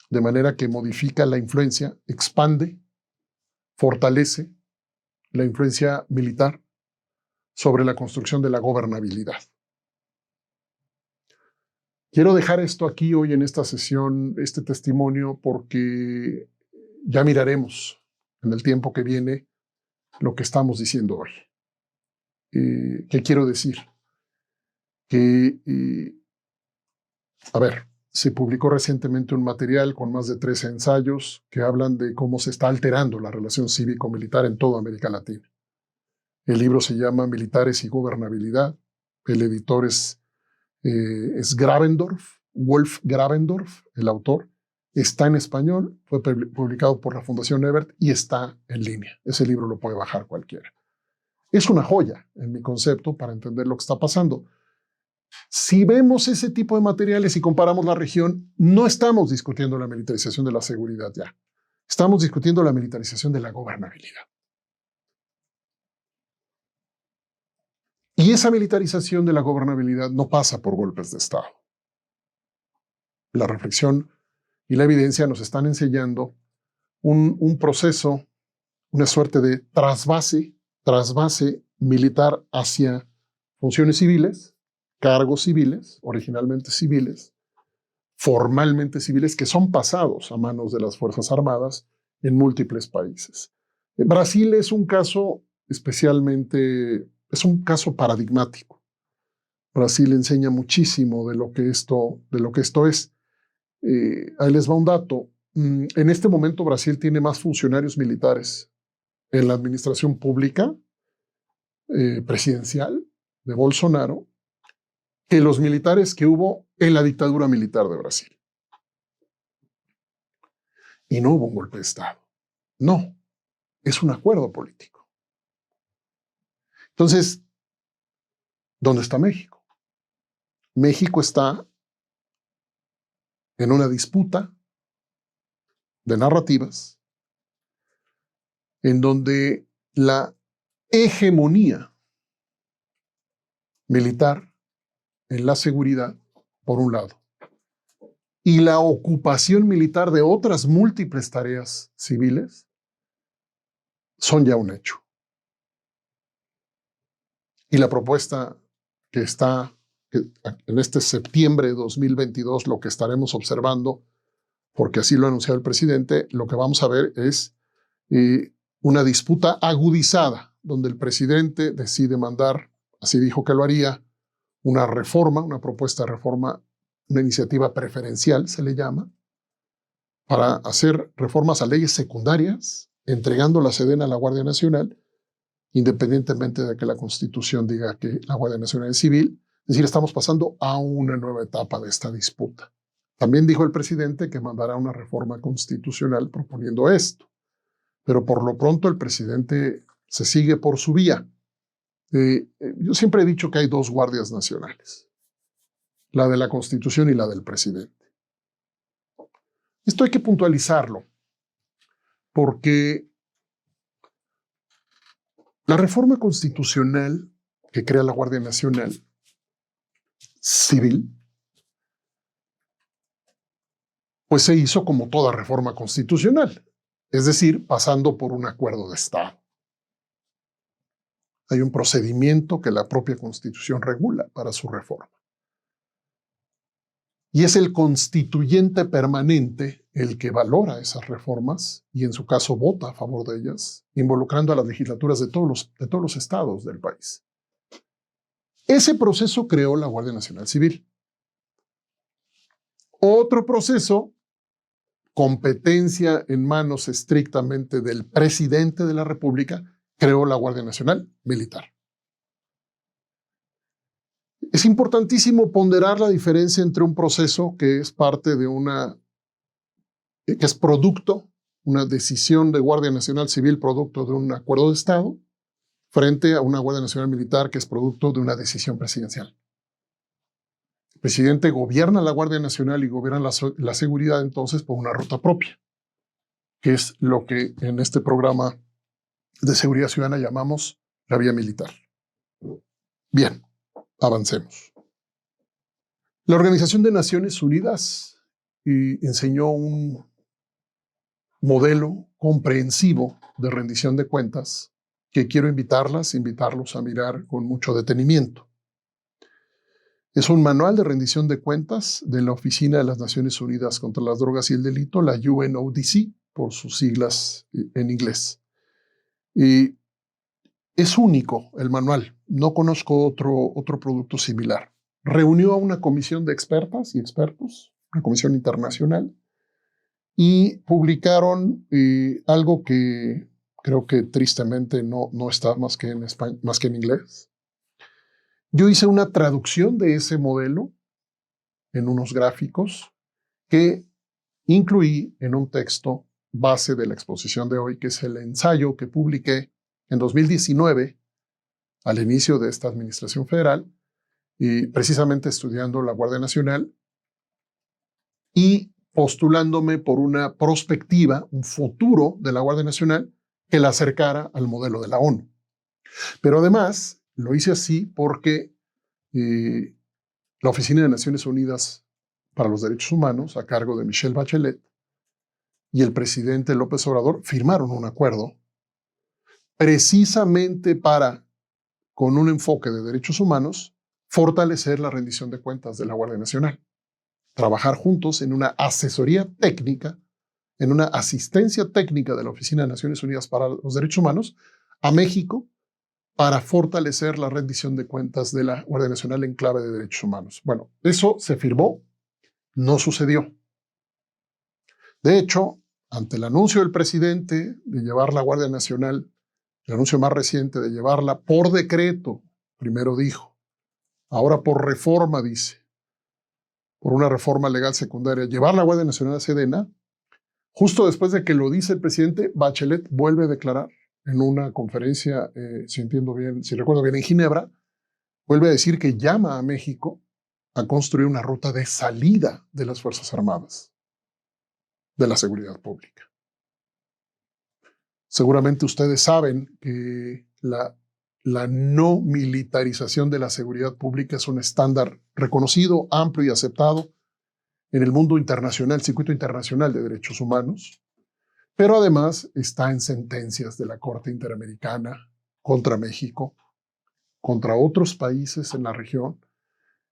de manera que modifica la influencia, expande, fortalece la influencia militar sobre la construcción de la gobernabilidad. Quiero dejar esto aquí hoy en esta sesión, este testimonio, porque ya miraremos en el tiempo que viene lo que estamos diciendo hoy. ¿Qué quiero decir? Que, a ver, se publicó recientemente un material con más de 13 ensayos que hablan de cómo se está alterando la relación cívico-militar en toda América Latina. El libro se llama Militares y Gobernabilidad. El editor es Gravendorf, Wolf Gravendorf, el autor. Está en español, fue publicado por la Fundación Ebert y está en línea. Ese libro lo puede bajar cualquiera. Es una joya, en mi concepto, para entender lo que está pasando. Si vemos ese tipo de materiales y comparamos la región, no estamos discutiendo la militarización de la seguridad ya. Estamos discutiendo la militarización de la gobernabilidad. Y esa militarización de la gobernabilidad no pasa por golpes de Estado. La reflexión y la evidencia nos están enseñando un proceso, una suerte de trasvase militar hacia funciones civiles, cargos civiles, originalmente civiles, formalmente civiles, que son pasados a manos de las Fuerzas Armadas en múltiples países. Brasil es un caso especialmente, es un caso paradigmático. Brasil enseña muchísimo de lo que esto es. Ahí les va un dato. En este momento Brasil tiene más funcionarios militares en la administración pública presidencial de Bolsonaro que los militares que hubo en la dictadura militar de Brasil. Y no hubo un golpe de Estado. No, es un acuerdo político. Entonces, ¿dónde está México? México está en una disputa de narrativas en donde la hegemonía militar en la seguridad, por un lado, y la ocupación militar de otras múltiples tareas civiles son ya un hecho. Y la propuesta que está en este septiembre de 2022, lo que estaremos observando, porque así lo ha anunciado el presidente, lo que vamos a ver es una disputa agudizada, donde el presidente decide mandar, así dijo que lo haría, una reforma, una propuesta de reforma, una iniciativa preferencial, se le llama, para hacer reformas a leyes secundarias, entregando la Sedena a la Guardia Nacional, independientemente de que la Constitución diga que la Guardia Nacional es civil. Es decir, estamos pasando a una nueva etapa de esta disputa. También dijo el presidente que mandará una reforma constitucional proponiendo esto. Pero por lo pronto el presidente se sigue por su vía. Yo siempre he dicho que hay dos guardias nacionales, la de la Constitución y la del presidente. Esto hay que puntualizarlo, porque la reforma constitucional que crea la Guardia Nacional Civil, pues se hizo como toda reforma constitucional, es decir, pasando por un acuerdo de Estado. Hay un procedimiento que la propia Constitución regula para su reforma. Y es el constituyente permanente el que valora esas reformas y en su caso vota a favor de ellas, involucrando a las legislaturas de todos los estados del país. Ese proceso creó la Guardia Nacional Civil. Otro proceso, competencia en manos estrictamente del presidente de la República, creó la Guardia Nacional Militar. Es importantísimo ponderar la diferencia entre un proceso que es parte de que es producto, una decisión de Guardia Nacional Civil producto de un acuerdo de Estado, frente a una Guardia Nacional Militar que es producto de una decisión presidencial. El presidente gobierna la Guardia Nacional y gobierna la seguridad entonces por una ruta propia, que es lo que en este programa de seguridad ciudadana llamamos la vía militar. Bien. Avancemos. La Organización de Naciones Unidas enseñó un modelo comprensivo de rendición de cuentas que quiero invitarlos a mirar con mucho detenimiento. Es un manual de rendición de cuentas de la Oficina de las Naciones Unidas contra las Drogas y el Delito, la UNODC, por sus siglas en inglés. Y Es único el manual, no conozco otro producto similar. Reunió a una comisión de expertas y expertos, una comisión internacional, y publicaron algo que creo que tristemente no está más que más que en inglés. Yo hice una traducción de ese modelo en unos gráficos que incluí en un texto base de la exposición de hoy, que es el ensayo que publiqué en 2019, al inicio de esta administración federal, y precisamente estudiando la Guardia Nacional y postulándome por una perspectiva, un futuro de la Guardia Nacional que la acercara al modelo de la ONU. Pero además lo hice así porque la Oficina de Naciones Unidas para los Derechos Humanos, a cargo de Michelle Bachelet, y el presidente López Obrador firmaron un acuerdo precisamente para, con un enfoque de derechos humanos, fortalecer la rendición de cuentas de la Guardia Nacional. Trabajar juntos en una asesoría técnica, en una asistencia técnica de la Oficina de Naciones Unidas para los Derechos Humanos a México para fortalecer la rendición de cuentas de la Guardia Nacional en clave de derechos humanos. Bueno, eso se firmó, no sucedió. De hecho, ante el anuncio del presidente de llevar la Guardia Nacional, el anuncio más reciente de llevarla por decreto, primero dijo, ahora por reforma dice, por una reforma legal secundaria, llevar la Guardia Nacional a Sedena, justo después de que lo dice el presidente, Bachelet vuelve a declarar en una conferencia, si recuerdo bien, en Ginebra, vuelve a decir que llama a México a construir una ruta de salida de las Fuerzas Armadas, de la seguridad pública. Seguramente ustedes saben que la no militarización de la seguridad pública es un estándar reconocido, amplio y aceptado en el mundo internacional, el circuito internacional de derechos humanos, pero además está en sentencias de la Corte Interamericana contra México, contra otros países en la región,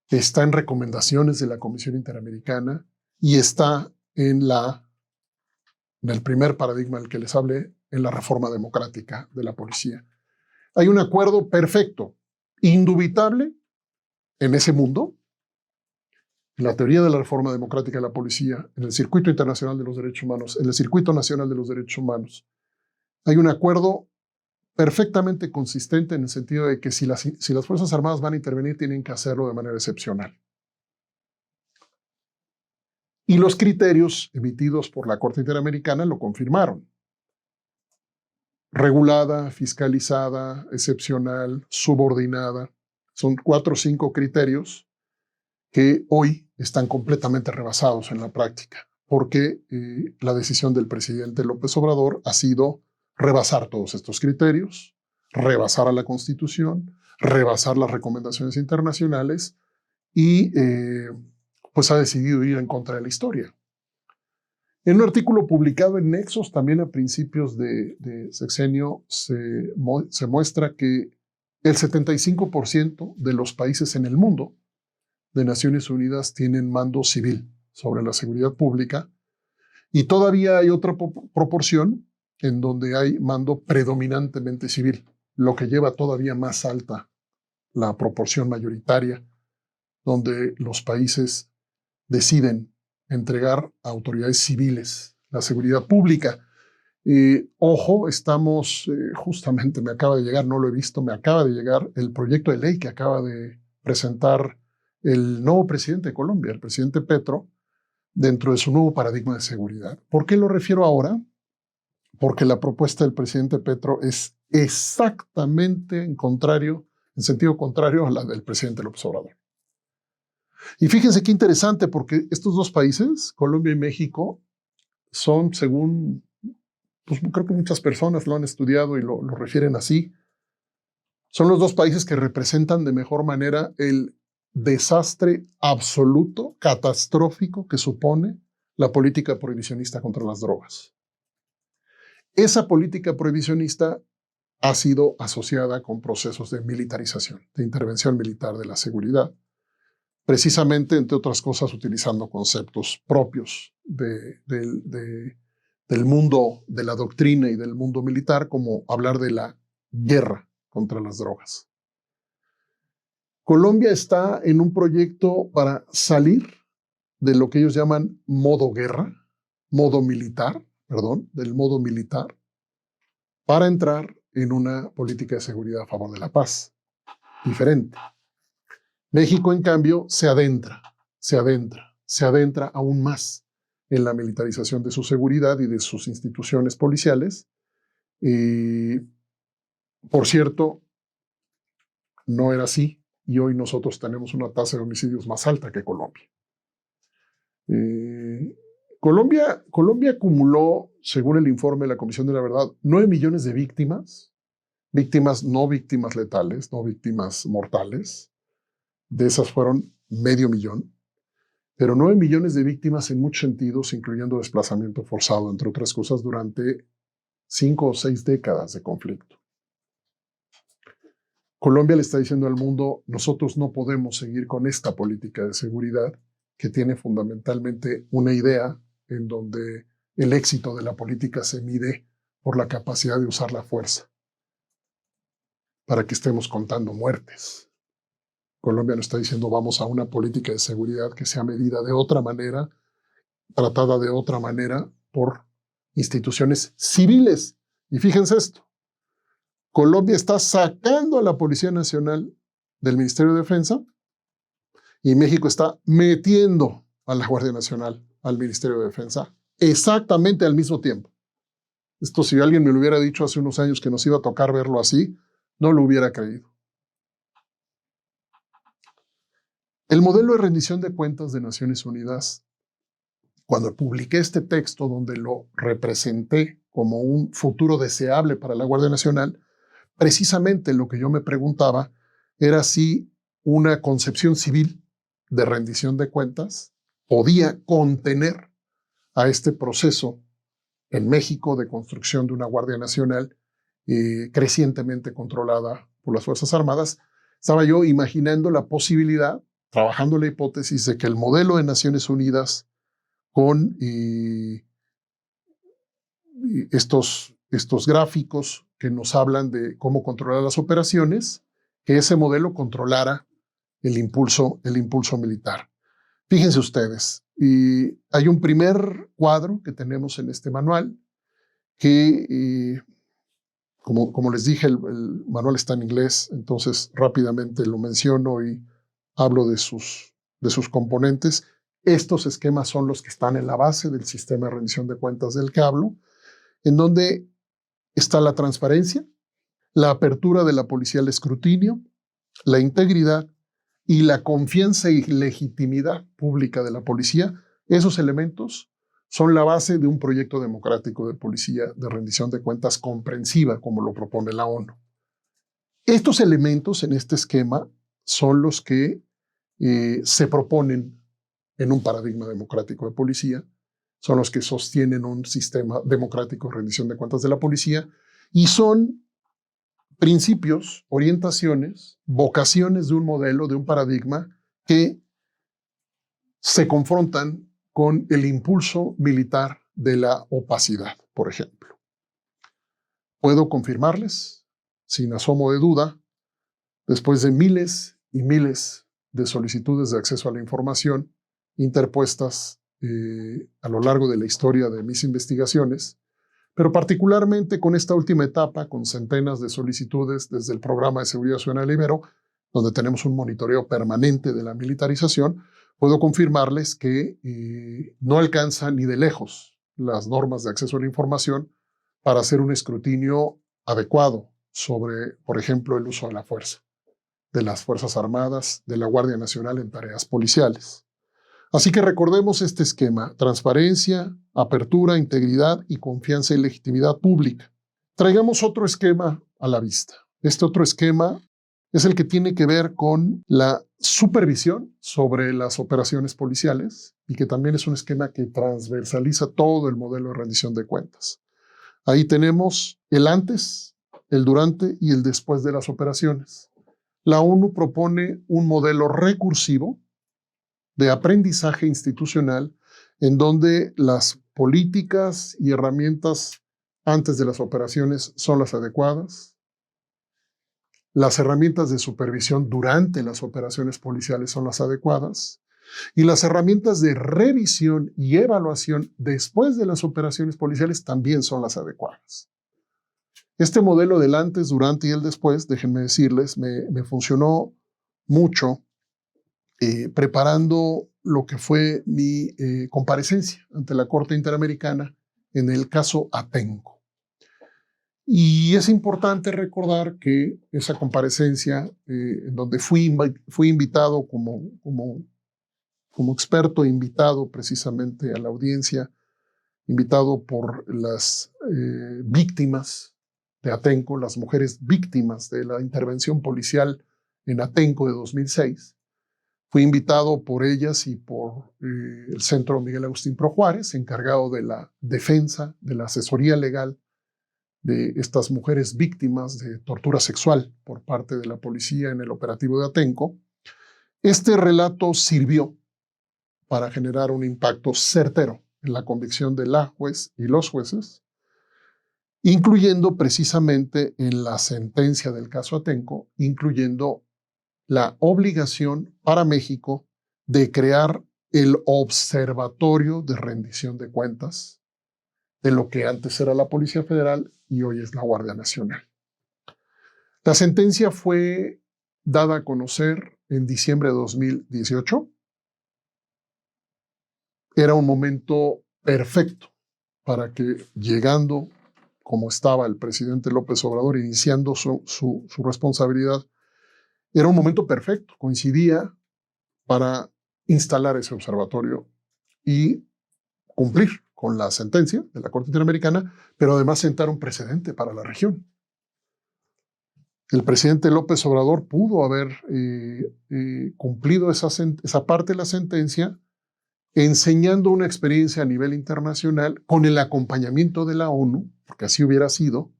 está en recomendaciones de la Comisión Interamericana y está en el primer paradigma del que les hablé, en la reforma democrática de la policía. Hay un acuerdo perfecto, indubitable, en ese mundo, en la teoría de la reforma democrática de la policía, en el circuito internacional de los derechos humanos, en el circuito nacional de los derechos humanos. Hay un acuerdo perfectamente consistente en el sentido de que si las Fuerzas Armadas van a intervenir, tienen que hacerlo de manera excepcional. Y los criterios emitidos por la Corte Interamericana lo confirmaron. Regulada, fiscalizada, excepcional, subordinada. Son 4 o 5 criterios que hoy están completamente rebasados en la práctica, porque la decisión del presidente López Obrador ha sido rebasar todos estos criterios, rebasar a la Constitución, rebasar las recomendaciones internacionales y pues ha decidido ir en contra de la historia. En un artículo publicado en Nexos, también a principios de sexenio, se muestra que el 75% de los países en el mundo de Naciones Unidas tienen mando civil sobre la seguridad pública y todavía hay otra proporción en donde hay mando predominantemente civil, lo que lleva todavía más alta la proporción mayoritaria, donde los países deciden entregar a autoridades civiles la seguridad pública. Ojo, estamos, justamente me acaba de llegar, no lo he visto, me acaba de llegar el proyecto de ley que acaba de presentar el nuevo presidente de Colombia, el presidente Petro, dentro de su nuevo paradigma de seguridad. ¿Por qué lo refiero ahora? Porque la propuesta del presidente Petro es exactamente en sentido contrario a la del presidente López Obrador. Y fíjense qué interesante, porque estos dos países, Colombia y México, son, según, pues creo que muchas personas lo han estudiado y lo refieren así, son los dos países que representan de mejor manera el desastre absoluto, catastrófico que supone la política prohibicionista contra las drogas. Esa política prohibicionista ha sido asociada con procesos de militarización, de intervención militar de la seguridad, precisamente, entre otras cosas, utilizando conceptos propios del mundo de la doctrina y del mundo militar, como hablar de la guerra contra las drogas. Colombia está en un proyecto para salir de lo que ellos llaman modo guerra, del modo militar, para entrar en una política de seguridad a favor de la paz, diferente. México, en cambio, se adentra aún más en la militarización de su seguridad y de sus instituciones policiales. Por cierto, no era así, y hoy nosotros tenemos una tasa de homicidios más alta que Colombia. Colombia acumuló, según el informe de la Comisión de la Verdad, 9 millones de víctimas, no víctimas letales, no víctimas mortales. De esas fueron 500,000, pero 9 millones de víctimas en muchos sentidos, incluyendo desplazamiento forzado, entre otras cosas, durante 5 o 6 décadas de conflicto. Colombia le está diciendo al mundo, nosotros no podemos seguir con esta política de seguridad que tiene fundamentalmente una idea en donde el éxito de la política se mide por la capacidad de usar la fuerza para que estemos contando muertes. Colombia nos está diciendo vamos a una política de seguridad que sea medida de otra manera, tratada de otra manera por instituciones civiles. Y fíjense esto, Colombia está sacando a la Policía Nacional del Ministerio de Defensa y México está metiendo a la Guardia Nacional al Ministerio de Defensa exactamente al mismo tiempo. Esto, si alguien me lo hubiera dicho hace unos años que nos iba a tocar verlo así, no lo hubiera creído. El modelo de rendición de cuentas de Naciones Unidas, cuando publiqué este texto donde lo representé como un futuro deseable para la Guardia Nacional, precisamente lo que yo me preguntaba era si una concepción civil de rendición de cuentas podía contener a este proceso en México de construcción de una Guardia Nacional crecientemente controlada por las Fuerzas Armadas. Estaba yo imaginando la posibilidad, trabajando la hipótesis de que el modelo de Naciones Unidas con estos gráficos que nos hablan de cómo controlar las operaciones, que ese modelo controlara el impulso militar. Fíjense ustedes, hay un primer cuadro que tenemos en este manual que, como les dije, el manual está en inglés, entonces rápidamente lo menciono y hablo de sus componentes. Estos esquemas son los que están en la base del sistema de rendición de cuentas del que hablo, en donde está la transparencia, la apertura de la policía al escrutinio, la integridad y la confianza y legitimidad pública de la policía. Esos elementos son la base de un proyecto democrático de policía de rendición de cuentas comprensiva, como lo propone la ONU. Estos elementos en este esquema son los que se proponen en un paradigma democrático de policía, son los que sostienen un sistema democrático de rendición de cuentas de la policía y son principios, orientaciones, vocaciones de un modelo, de un paradigma que se confrontan con el impulso militar de la opacidad, por ejemplo. Puedo confirmarles, sin asomo de duda, después de miles y miles de solicitudes de acceso a la información interpuestas a lo largo de la historia de mis investigaciones, pero particularmente con esta última etapa, con centenas de solicitudes desde el Programa de Seguridad Ciudadana Ibero, donde tenemos un monitoreo permanente de la militarización, puedo confirmarles que no alcanzan ni de lejos las normas de acceso a la información para hacer un escrutinio adecuado sobre, por ejemplo, el uso de la fuerza, de las Fuerzas Armadas, de la Guardia Nacional en tareas policiales. Así que recordemos este esquema: transparencia, apertura, integridad y confianza y legitimidad pública. Traigamos otro esquema a la vista. Este otro esquema es el que tiene que ver con la supervisión sobre las operaciones policiales y que también es un esquema que transversaliza todo el modelo de rendición de cuentas. Ahí tenemos el antes, el durante y el después de las operaciones. La ONU propone un modelo recursivo de aprendizaje institucional en donde las políticas y herramientas antes de las operaciones son las adecuadas, las herramientas de supervisión durante las operaciones policiales son las adecuadas y las herramientas de revisión y evaluación después de las operaciones policiales también son las adecuadas. Este modelo del antes, durante y el después, déjenme decirles, me funcionó mucho preparando lo que fue mi comparecencia ante la Corte Interamericana en el caso Atenco. Y es importante recordar que esa comparecencia, en donde fui invitado como experto, invitado precisamente a la audiencia, invitado por las víctimas de Atenco, las mujeres víctimas de la intervención policial en Atenco de 2006. Fui invitado por ellas y por el Centro Miguel Agustín Pro Juárez, encargado de la defensa, de la asesoría legal de estas mujeres víctimas de tortura sexual por parte de la policía en el operativo de Atenco. Este relato sirvió para generar un impacto certero en la convicción de la juez y los jueces, incluyendo precisamente en la sentencia del caso Atenco, incluyendo la obligación para México de crear el Observatorio de Rendición de Cuentas de lo que antes era la Policía Federal y hoy es la Guardia Nacional. La sentencia fue dada a conocer en diciembre de 2018. Era un momento perfecto para que, llegando como estaba el presidente López Obrador, iniciando su responsabilidad, era un momento perfecto, coincidía para instalar ese observatorio y cumplir con la sentencia de la Corte Interamericana, pero además sentar un precedente para la región. El presidente López Obrador pudo haber cumplido esa parte de la sentencia enseñando una experiencia a nivel internacional con el acompañamiento de la ONU, porque así hubiera sido,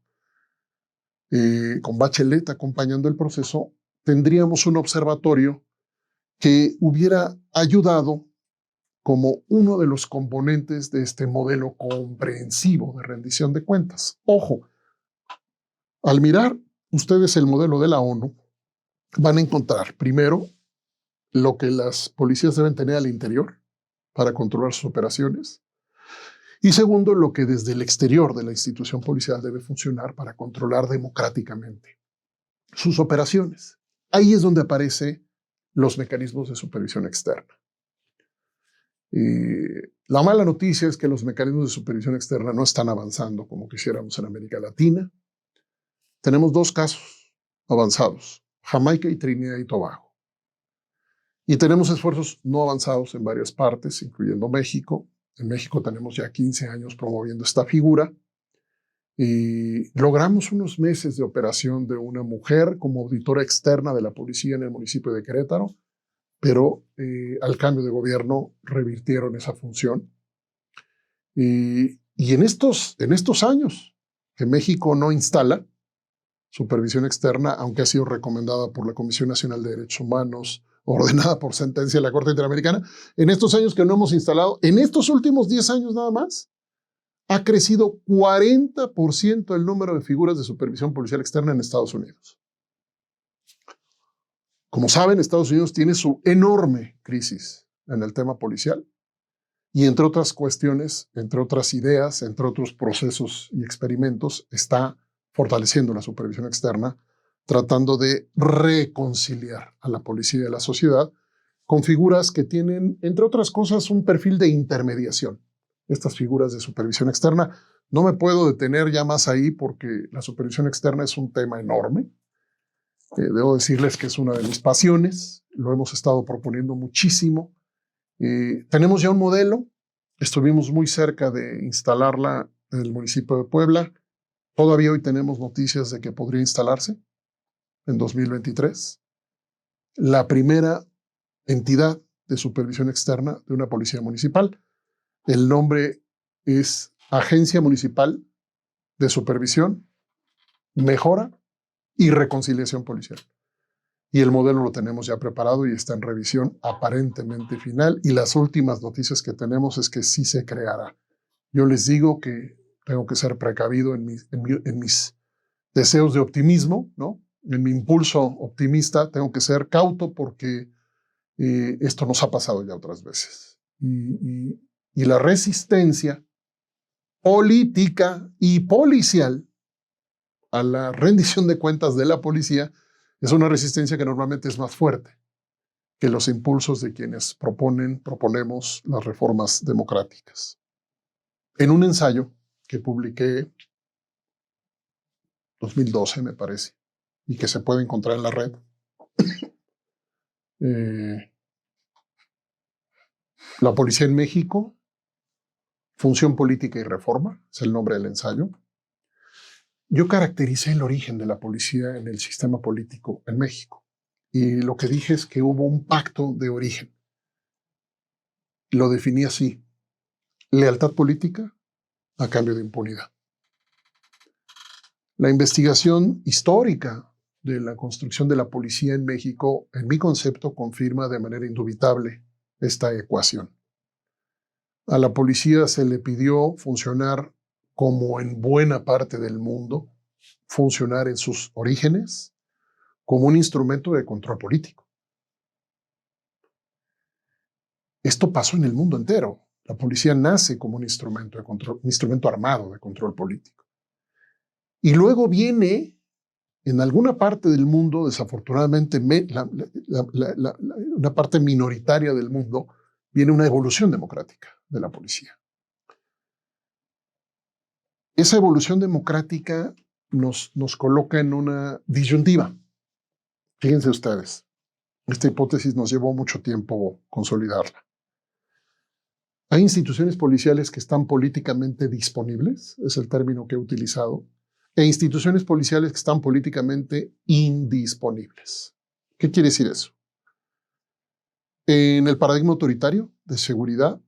con Bachelet acompañando el proceso, tendríamos un observatorio que hubiera ayudado como uno de los componentes de este modelo comprensivo de rendición de cuentas. Ojo, al mirar ustedes el modelo de la ONU, van a encontrar primero lo que las policías deben tener al interior para controlar sus operaciones y segundo, lo que desde el exterior de la institución policial debe funcionar para controlar democráticamente sus operaciones. Ahí es donde aparecen los mecanismos de supervisión externa. La mala noticia es que los mecanismos de supervisión externa no están avanzando como quisiéramos en América Latina. Tenemos dos casos avanzados, Jamaica y Trinidad y Tobago. Y tenemos esfuerzos no avanzados en varias partes, incluyendo México. En México tenemos ya 15 años promoviendo esta figura. Y logramos unos meses de operación de una mujer como auditora externa de la policía en el municipio de Querétaro, pero al cambio de gobierno revirtieron esa función. Y en estos años que México no instala supervisión externa, aunque ha sido recomendada por la Comisión Nacional de Derechos Humanos, ordenada por sentencia de la Corte Interamericana, en estos años que no hemos instalado, en estos últimos 10 años nada más, ha crecido 40% el número de figuras de supervisión policial externa en Estados Unidos. Como saben, Estados Unidos tiene su enorme crisis en el tema policial y entre otras cuestiones, entre otras ideas, entre otros procesos y experimentos, está fortaleciendo la supervisión externa, tratando de reconciliar a la policía y a la sociedad con figuras que tienen, entre otras cosas, un perfil de intermediación. Estas figuras de supervisión externa, no me puedo detener ya más ahí porque la supervisión externa es un tema enorme. Debo decirles que es una de mis pasiones, lo hemos estado proponiendo muchísimo. Tenemos ya un modelo, estuvimos muy cerca de instalarla en el municipio de Puebla. Todavía hoy tenemos noticias de que podría instalarse en 2023. La primera entidad de supervisión externa de una policía municipal. El nombre es Agencia Municipal de Supervisión, Mejora y Reconciliación Policial. Y el modelo lo tenemos ya preparado y está en revisión aparentemente final. Y las últimas noticias que tenemos es que sí se creará. Yo les digo que tengo que ser precavido en mis deseos de optimismo, ¿no? en mi impulso optimista, tengo que ser cauto porque esto nos ha pasado ya otras veces. Y la resistencia política y policial a la rendición de cuentas de la policía es una resistencia que normalmente es más fuerte que los impulsos de quienes proponemos las reformas democráticas. En un ensayo que publiqué 2012, me parece, y que se puede encontrar en la red, La policía en México, función política y reforma, es el nombre del ensayo. Yo caractericé el origen de la policía en el sistema político en México. Y lo que dije es que hubo un pacto de origen. Lo definí así: lealtad política a cambio de impunidad. La investigación histórica de la construcción de la policía en México, en mi concepto, confirma de manera indubitable esta ecuación. A la policía se le pidió funcionar como en buena parte del mundo, funcionar en sus orígenes como un instrumento de control político. Esto pasó en el mundo entero. La policía nace como un instrumento de control, un instrumento armado de control político. Y luego viene, en alguna parte del mundo, desafortunadamente, una parte minoritaria del mundo, viene una evolución democrática de la policía. Esa evolución democrática nos coloca en una disyuntiva. Fíjense ustedes, esta hipótesis nos llevó mucho tiempo consolidarla. Hay instituciones policiales que están políticamente disponibles, es el término que he utilizado, e instituciones policiales que están políticamente indisponibles. ¿Qué quiere decir eso? En el paradigma autoritario de seguridad,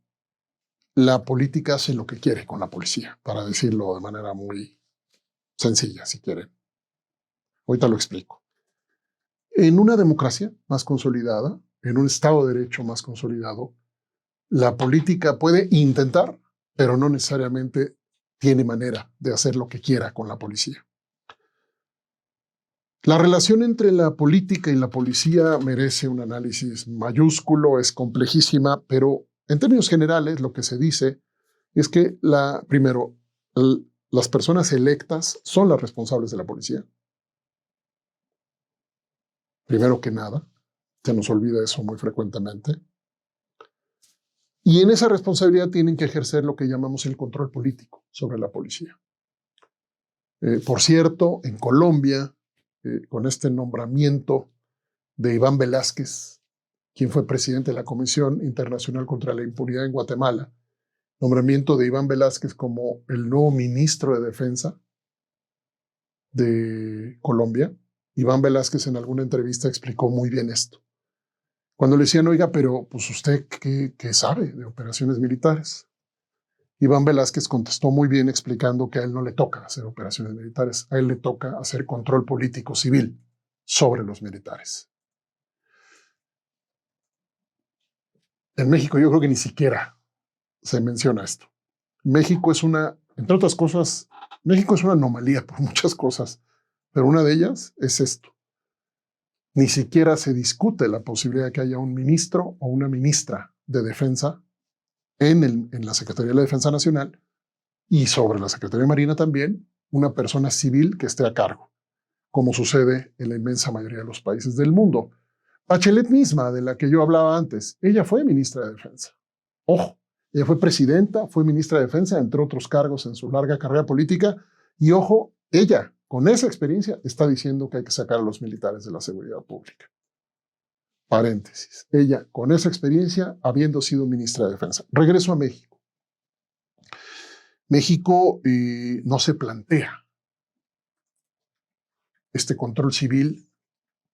la política hace lo que quiere con la policía, para decirlo de manera muy sencilla, si quieren. Ahorita lo explico. En una democracia más consolidada, en un Estado de Derecho más consolidado, la política puede intentar, pero no necesariamente tiene manera de hacer lo que quiera con la policía. La relación entre la política y la policía merece un análisis mayúsculo, es complejísima, pero en términos generales lo que se dice es que, primero, las personas electas son las responsables de la policía. Primero que nada, se nos olvida eso muy frecuentemente. Y en esa responsabilidad tienen que ejercer lo que llamamos el control político sobre la policía. Por cierto, en Colombia, con este nombramiento de Iván Velásquez, quien fue presidente de la Comisión Internacional contra la Impunidad en Guatemala, nombramiento de Iván Velásquez como el nuevo ministro de Defensa de Colombia, Iván Velásquez en alguna entrevista explicó muy bien esto. Cuando le decían, oiga, pero pues usted, ¿qué sabe de operaciones militares? Iván Velásquez contestó muy bien explicando que a él no le toca hacer operaciones militares, a él le toca hacer control político civil sobre los militares. En México yo creo que ni siquiera se menciona esto. México es entre otras cosas, México es una anomalía por muchas cosas, pero una de ellas es esto. Ni siquiera se discute la posibilidad de que haya un ministro o una ministra de defensa en la Secretaría de la Defensa Nacional y sobre la Secretaría de Marina también, una persona civil que esté a cargo, como sucede en la inmensa mayoría de los países del mundo. Bachelet misma, de la que yo hablaba antes, ella fue ministra de Defensa. Ojo, ella fue presidenta, fue ministra de Defensa, entre otros cargos en su larga carrera política, y ojo, ella, con esa experiencia, está diciendo que hay que sacar a los militares de la seguridad pública. Paréntesis. Ella, con esa experiencia, habiendo sido ministra de Defensa. Regreso a México. México no se plantea este control civil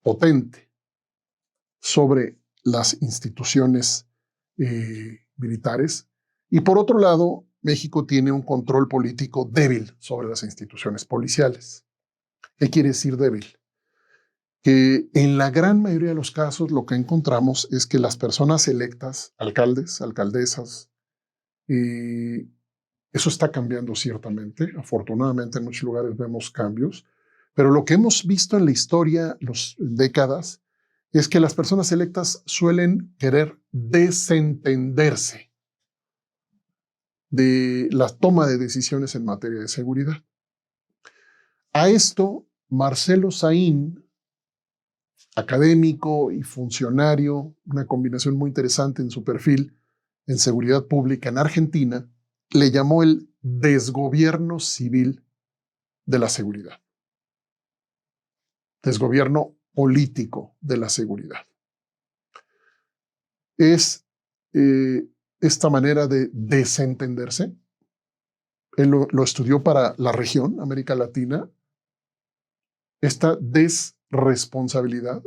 potente sobre las instituciones militares. Y por otro lado, México tiene un control político débil sobre las instituciones policiales. ¿Qué quiere decir débil? Que en la gran mayoría de los casos lo que encontramos es que las personas electas, alcaldes, alcaldesas, eso está cambiando ciertamente. Afortunadamente en muchos lugares vemos cambios, Pero lo que hemos visto en la historia, las décadas, es que las personas electas suelen querer desentenderse de la toma de decisiones en materia de seguridad. A esto, Marcelo Saín, académico y funcionario, una combinación muy interesante en su perfil en seguridad pública en Argentina, le llamó el desgobierno civil de la seguridad. Desgobierno político de la seguridad. Es esta manera de desentenderse. Él lo estudió para la región, América Latina. Esta desresponsabilidad,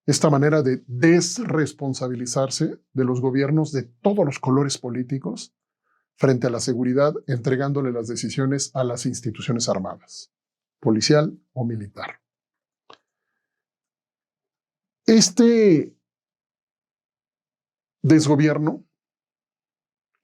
esta manera de desresponsabilizarse de los gobiernos de todos los colores políticos frente a la seguridad, entregándole las decisiones a las instituciones armadas, policial o militar. Este desgobierno,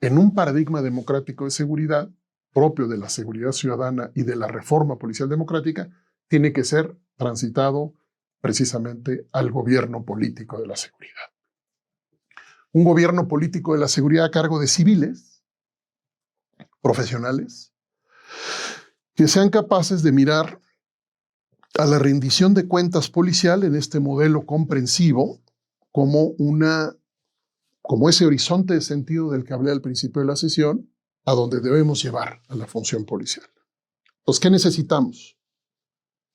en un paradigma democrático de seguridad, propio de la seguridad ciudadana y de la reforma policial democrática, tiene que ser transitado precisamente al gobierno político de la seguridad. Un gobierno político de la seguridad a cargo de civiles, profesionales, que sean capaces de mirar a la rendición de cuentas policial en este modelo comprensivo como ese horizonte de sentido del que hablé al principio de la sesión, a donde debemos llevar a la función policial. Entonces, ¿qué necesitamos?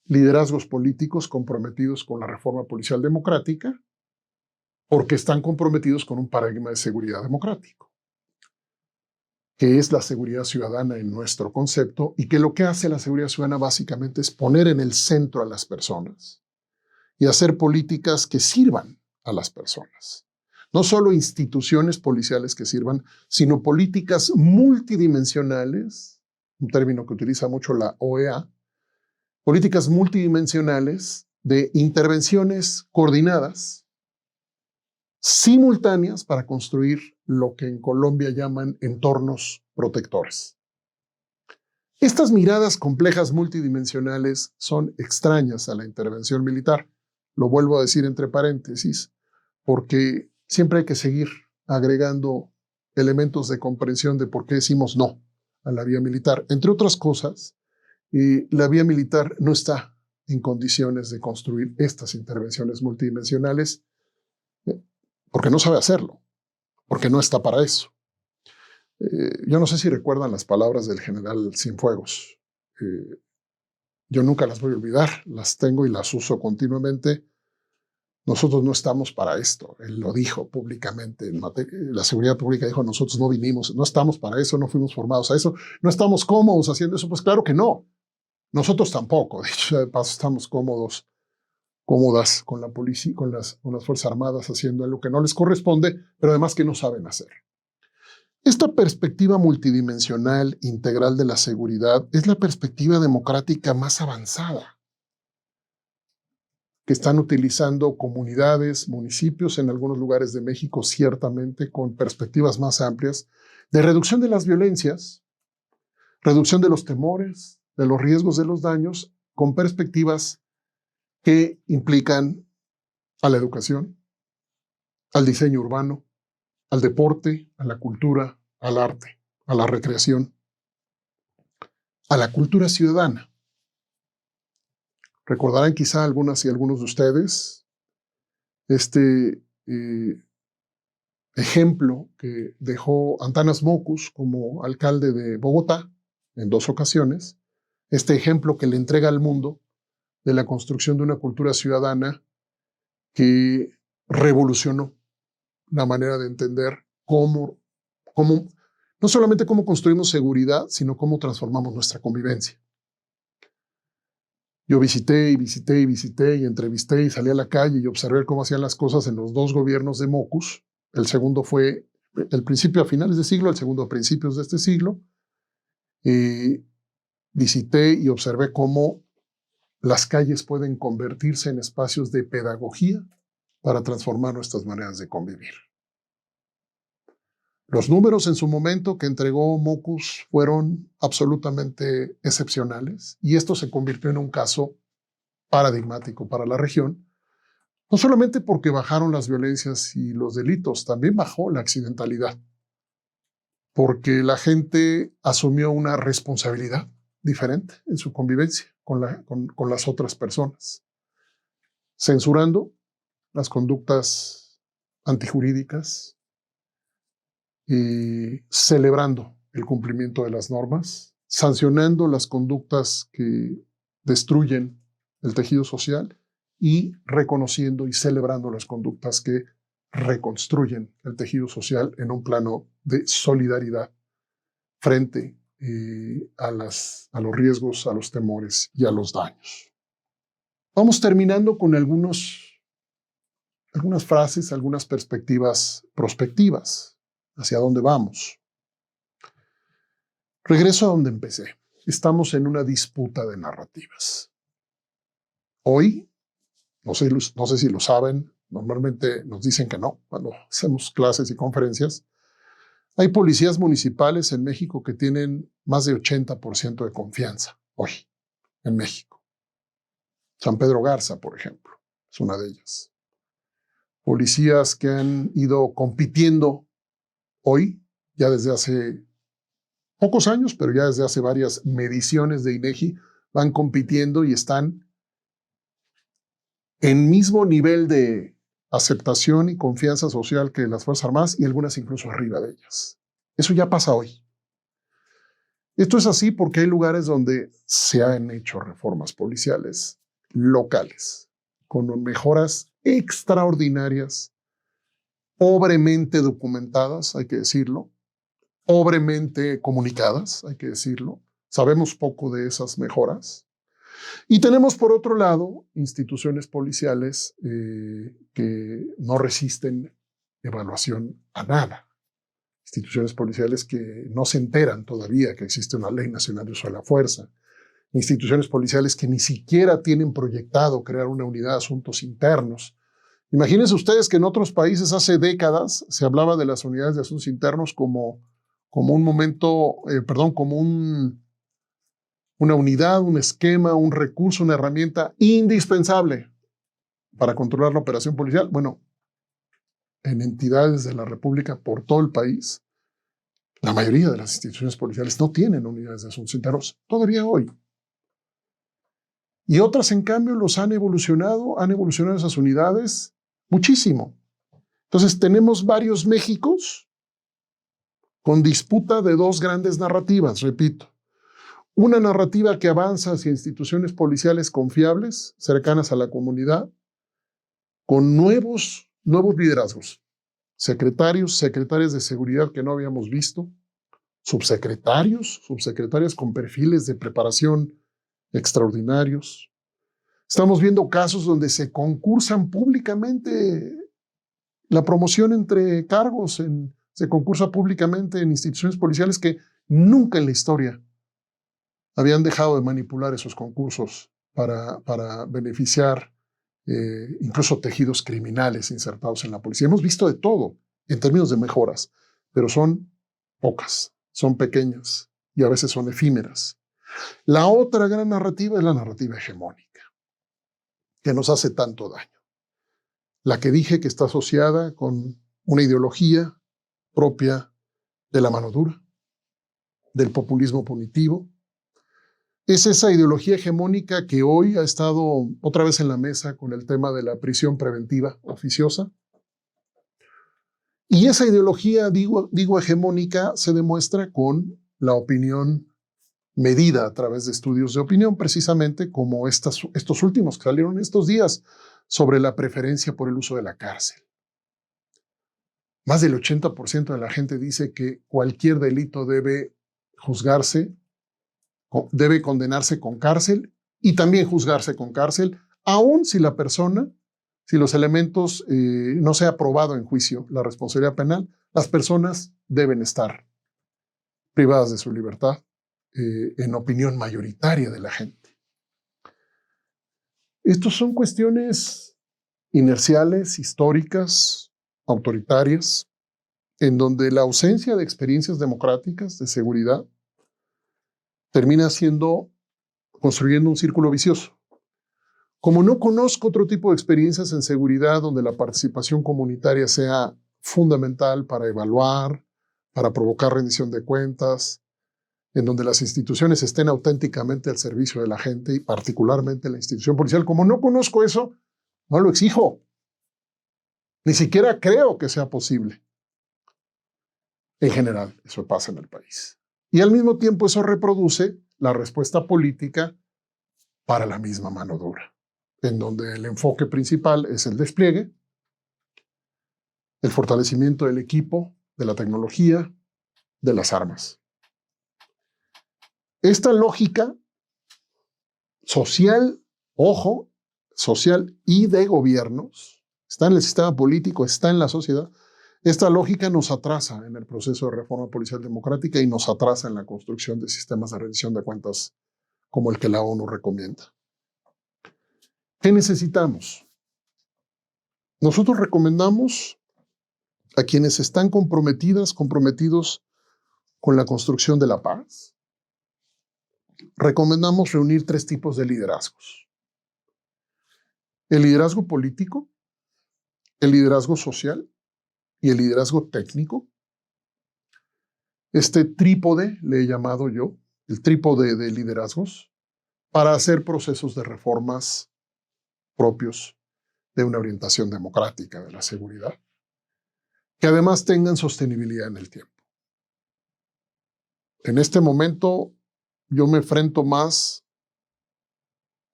Liderazgos políticos comprometidos con la reforma policial democrática, porque están comprometidos con un paradigma de seguridad democrático, que es la seguridad ciudadana en nuestro concepto, y que lo que hace la seguridad ciudadana básicamente es poner en el centro a las personas y hacer políticas que sirvan a las personas. No solo instituciones policiales que sirvan, sino políticas multidimensionales, un término que utiliza mucho la OEA, políticas multidimensionales de intervenciones coordinadas, simultáneas para construir lo que en Colombia llaman entornos protectores. Estas miradas complejas multidimensionales son extrañas a la intervención militar. Lo vuelvo a decir entre paréntesis, porque siempre hay que seguir agregando elementos de comprensión de por qué decimos no a la vía militar. Entre otras cosas, la vía militar no está en condiciones de construir estas intervenciones multidimensionales porque no sabe hacerlo, porque no está para eso. Yo no sé si recuerdan las palabras del general Cienfuegos. Yo nunca las voy a olvidar, las tengo y las uso continuamente. Nosotros no estamos para esto. Él lo dijo públicamente. La seguridad pública dijo, nosotros no vinimos, no estamos para eso, no fuimos formados a eso, no estamos cómodos haciendo eso. Pues claro que no. Nosotros tampoco. De hecho, de paso, estamos cómodas con la policía, con las Fuerzas Armadas haciendo lo que no les corresponde, pero además que no saben hacer. Esta perspectiva multidimensional integral de la seguridad es la perspectiva democrática más avanzada que están utilizando comunidades, municipios en algunos lugares de México, ciertamente con perspectivas más amplias de reducción de las violencias, reducción de los temores, de los riesgos de los daños, con perspectivas que implican a la educación, al diseño urbano, al deporte, a la cultura, al arte, a la recreación, a la cultura ciudadana. Recordarán quizá algunas y algunos de ustedes este ejemplo que dejó Antanas Mockus como alcalde de Bogotá en 2 ocasiones, este ejemplo que le entrega al mundo de la construcción de una cultura ciudadana que revolucionó la manera de entender no solamente cómo construimos seguridad, sino cómo transformamos nuestra convivencia. Yo visité y entrevisté y salí a la calle y observé cómo hacían las cosas en los 2 gobiernos de Mockus. El segundo fue el principio a finales de siglo, el segundo a principios de este siglo. Visité y observé cómo las calles pueden convertirse en espacios de pedagogía para transformar nuestras maneras de convivir. Los números en su momento que entregó Mockus fueron absolutamente excepcionales y esto se convirtió en un caso paradigmático para la región, no solamente porque bajaron las violencias y los delitos, también bajó la accidentalidad, porque la gente asumió una responsabilidad diferente en su convivencia con las otras personas, censurando las conductas antijurídicas y celebrando el cumplimiento de las normas, sancionando las conductas que destruyen el tejido social y reconociendo y celebrando las conductas que reconstruyen el tejido social en un plano de solidaridad frente a los riesgos, a los temores y a los daños. Vamos terminando con algunas frases, algunas perspectivas prospectivas. ¿Hacia dónde vamos? Regreso a donde empecé. Estamos en una disputa de narrativas. Hoy, no sé si lo saben, normalmente nos dicen que no cuando hacemos clases y conferencias. Hay policías municipales en México que tienen más de 80% de confianza hoy en México. San Pedro Garza, por ejemplo, es una de ellas. Policías que han ido compitiendo hoy, ya desde hace pocos años, pero ya desde hace varias mediciones de INEGI, van compitiendo y están en mismo nivel de aceptación y confianza social que las Fuerzas Armadas y algunas incluso arriba de ellas. Eso ya pasa hoy. Esto es así porque hay lugares donde se han hecho reformas policiales locales con mejoras extraordinarias, pobremente documentadas, hay que decirlo, pobremente comunicadas, hay que decirlo. Sabemos poco de esas mejoras. Y tenemos, por otro lado, instituciones policiales que no resisten evaluación a nada. Instituciones policiales que no se enteran todavía que existe una ley nacional de uso de la fuerza. Instituciones policiales que ni siquiera tienen proyectado crear una unidad de asuntos internos. Imagínense ustedes que en otros países hace décadas se hablaba de las unidades de asuntos internos como un momento, como una unidad, un esquema, un recurso, una herramienta indispensable para controlar la operación policial. Bueno, en entidades de la República por todo el país, la mayoría de las instituciones policiales no tienen unidades de asuntos internos todavía hoy. Y otras, en cambio, han evolucionado esas unidades muchísimo. Entonces, tenemos varios Méxicos con disputa de dos grandes narrativas, repito. Una narrativa que avanza hacia instituciones policiales confiables, cercanas a la comunidad, con nuevos liderazgos, secretarias de seguridad que no habíamos visto, subsecretarias con perfiles de preparación extraordinarios. Estamos viendo casos donde se concursan públicamente la promoción entre cargos, se concursa públicamente en instituciones policiales que nunca en la historia habían dejado de manipular esos concursos para beneficiar incluso tejidos criminales insertados en la policía. Hemos visto de todo en términos de mejoras, pero son pocas, son pequeñas y a veces son efímeras. La otra gran narrativa es la narrativa hegemónica, que nos hace tanto daño. La que dije que está asociada con una ideología propia de la mano dura, del populismo punitivo. Es esa ideología hegemónica que hoy ha estado otra vez en la mesa con el tema de la prisión preventiva oficiosa. Y esa ideología, digo hegemónica, se demuestra con la opinión medida a través de estudios de opinión, precisamente como estos últimos que salieron estos días sobre la preferencia por el uso de la cárcel. Más del 80% de la gente dice que cualquier delito debe condenarse con cárcel y también juzgarse con cárcel, aun si los elementos no se ha probado en juicio la responsabilidad penal, las personas deben estar privadas de su libertad, en opinión mayoritaria de la gente. Estos son cuestiones inerciales, históricas, autoritarias, en donde la ausencia de experiencias democráticas de seguridad termina construyendo un círculo vicioso. Como no conozco otro tipo de experiencias en seguridad donde la participación comunitaria sea fundamental para evaluar, para provocar rendición de cuentas, en donde las instituciones estén auténticamente al servicio de la gente y particularmente la institución policial, como no conozco eso, no lo exijo. Ni siquiera creo que sea posible. En general, eso pasa en el país. Y al mismo tiempo eso reproduce la respuesta política para la misma mano dura, en donde el enfoque principal es el despliegue, el fortalecimiento del equipo, de la tecnología, de las armas. Esta lógica social, ojo, social y de gobiernos, está en el sistema político, está en la sociedad. Esta lógica nos atrasa en el proceso de reforma policial democrática y nos atrasa en la construcción de sistemas de rendición de cuentas como el que la ONU recomienda. ¿Qué necesitamos? Nosotros recomendamos a quienes están comprometidos con la construcción de la paz, recomendamos reunir 3 tipos de liderazgos. El liderazgo político, el liderazgo social y el liderazgo técnico. Este trípode, le he llamado yo, el trípode de liderazgos, para hacer procesos de reformas propios de una orientación democrática de la seguridad, que además tengan sostenibilidad en el tiempo. En este momento yo me enfrento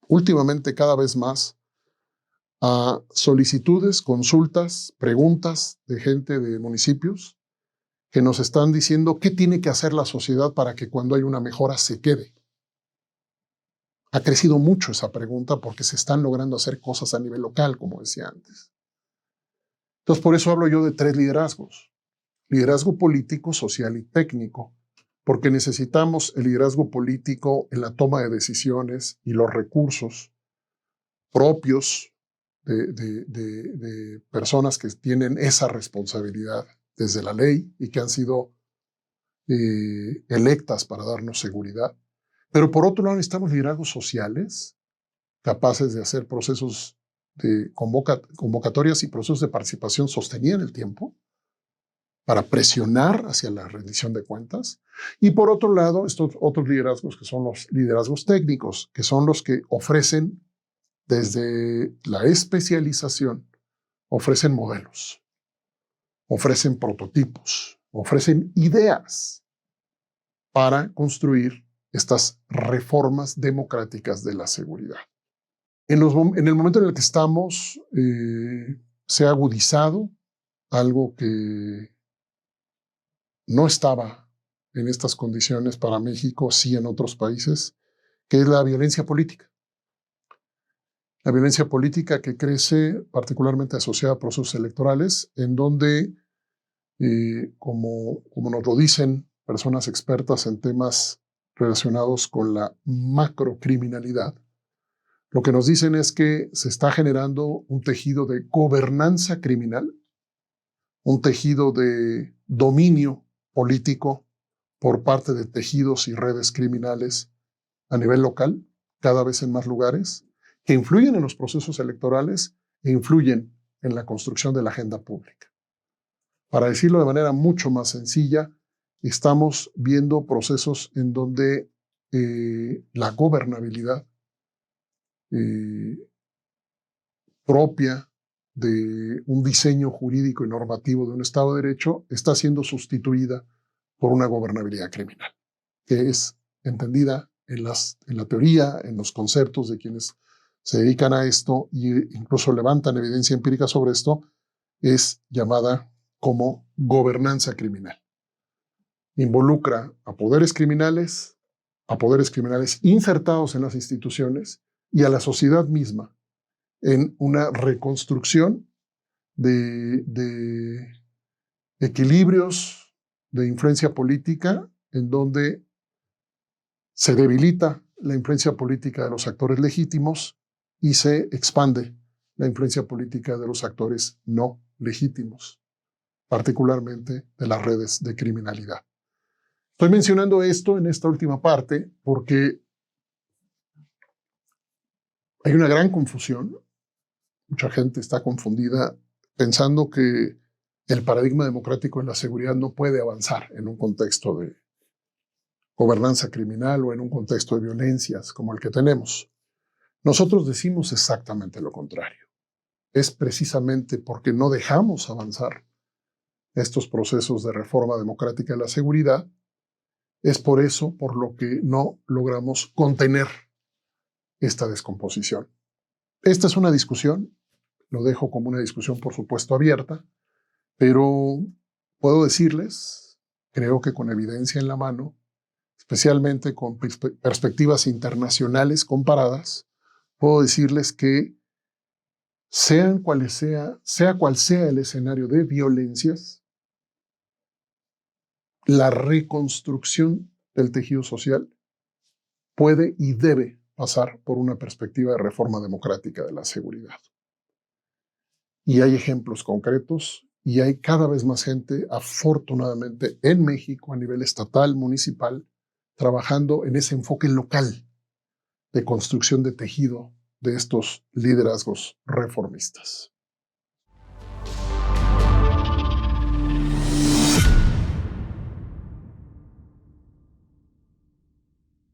últimamente cada vez más, a solicitudes, consultas, preguntas de gente de municipios que nos están diciendo qué tiene que hacer la sociedad para que cuando hay una mejora se quede. Ha crecido mucho esa pregunta porque se están logrando hacer cosas a nivel local, como decía antes. Entonces, por eso hablo yo de 3 liderazgos. Liderazgo político, social y técnico, porque necesitamos el liderazgo político en la toma de decisiones y los recursos propios de personas que tienen esa responsabilidad desde la ley y que han sido electas para darnos seguridad. Pero por otro lado necesitamos liderazgos sociales capaces de hacer procesos de convocatorias y procesos de participación sostenida en el tiempo para presionar hacia la rendición de cuentas. Y por otro lado, estos otros liderazgos que son los liderazgos técnicos, que son los que ofrecen desde la especialización, ofrecen modelos, ofrecen prototipos, ofrecen ideas para construir estas reformas democráticas de la seguridad. En el momento en el que estamos, se ha agudizado algo que no estaba en estas condiciones para México, sí en otros países, que es la violencia política. La violencia política que crece particularmente asociada a procesos electorales, en donde, como nos lo dicen personas expertas en temas relacionados con la macrocriminalidad, lo que nos dicen es que se está generando un tejido de gobernanza criminal, un tejido de dominio político por parte de tejidos y redes criminales a nivel local, cada vez en más lugares, que influyen en los procesos electorales e influyen en la construcción de la agenda pública. Para decirlo de manera mucho más sencilla, estamos viendo procesos en donde la gobernabilidad propia de un diseño jurídico y normativo de un Estado de Derecho está siendo sustituida por una gobernabilidad criminal, que es entendida en la teoría, en los conceptos de quienes se dedican a esto e incluso levantan evidencia empírica sobre esto, es llamada como gobernanza criminal. Involucra a poderes criminales insertados en las instituciones y a la sociedad misma en una reconstrucción de equilibrios de influencia política en donde se debilita la influencia política de los actores legítimos y se expande la influencia política de los actores no legítimos. particularmente de las redes de criminalidad. Estoy mencionando esto en esta última parte porque hay una gran confusión. Mucha gente está confundida pensando que el paradigma democrático en la seguridad no puede avanzar en un contexto de gobernanza criminal o en un contexto de violencias como el que tenemos. Nosotros decimos exactamente lo contrario. Es precisamente porque no dejamos avanzar estos procesos de reforma democrática de la seguridad, es por eso por lo que no logramos contener esta descomposición. Esta es una discusión, lo dejo como una discusión por supuesto abierta, pero puedo decirles, creo que con evidencia en la mano, especialmente con perspectivas internacionales comparadas, puedo decirles que sea cual sea el escenario de violencias, la reconstrucción del tejido social puede y debe pasar por una perspectiva de reforma democrática de la seguridad. Y hay ejemplos concretos y hay cada vez más gente, afortunadamente, en México, a nivel estatal, municipal, trabajando en ese enfoque local de construcción de tejido de estos liderazgos reformistas.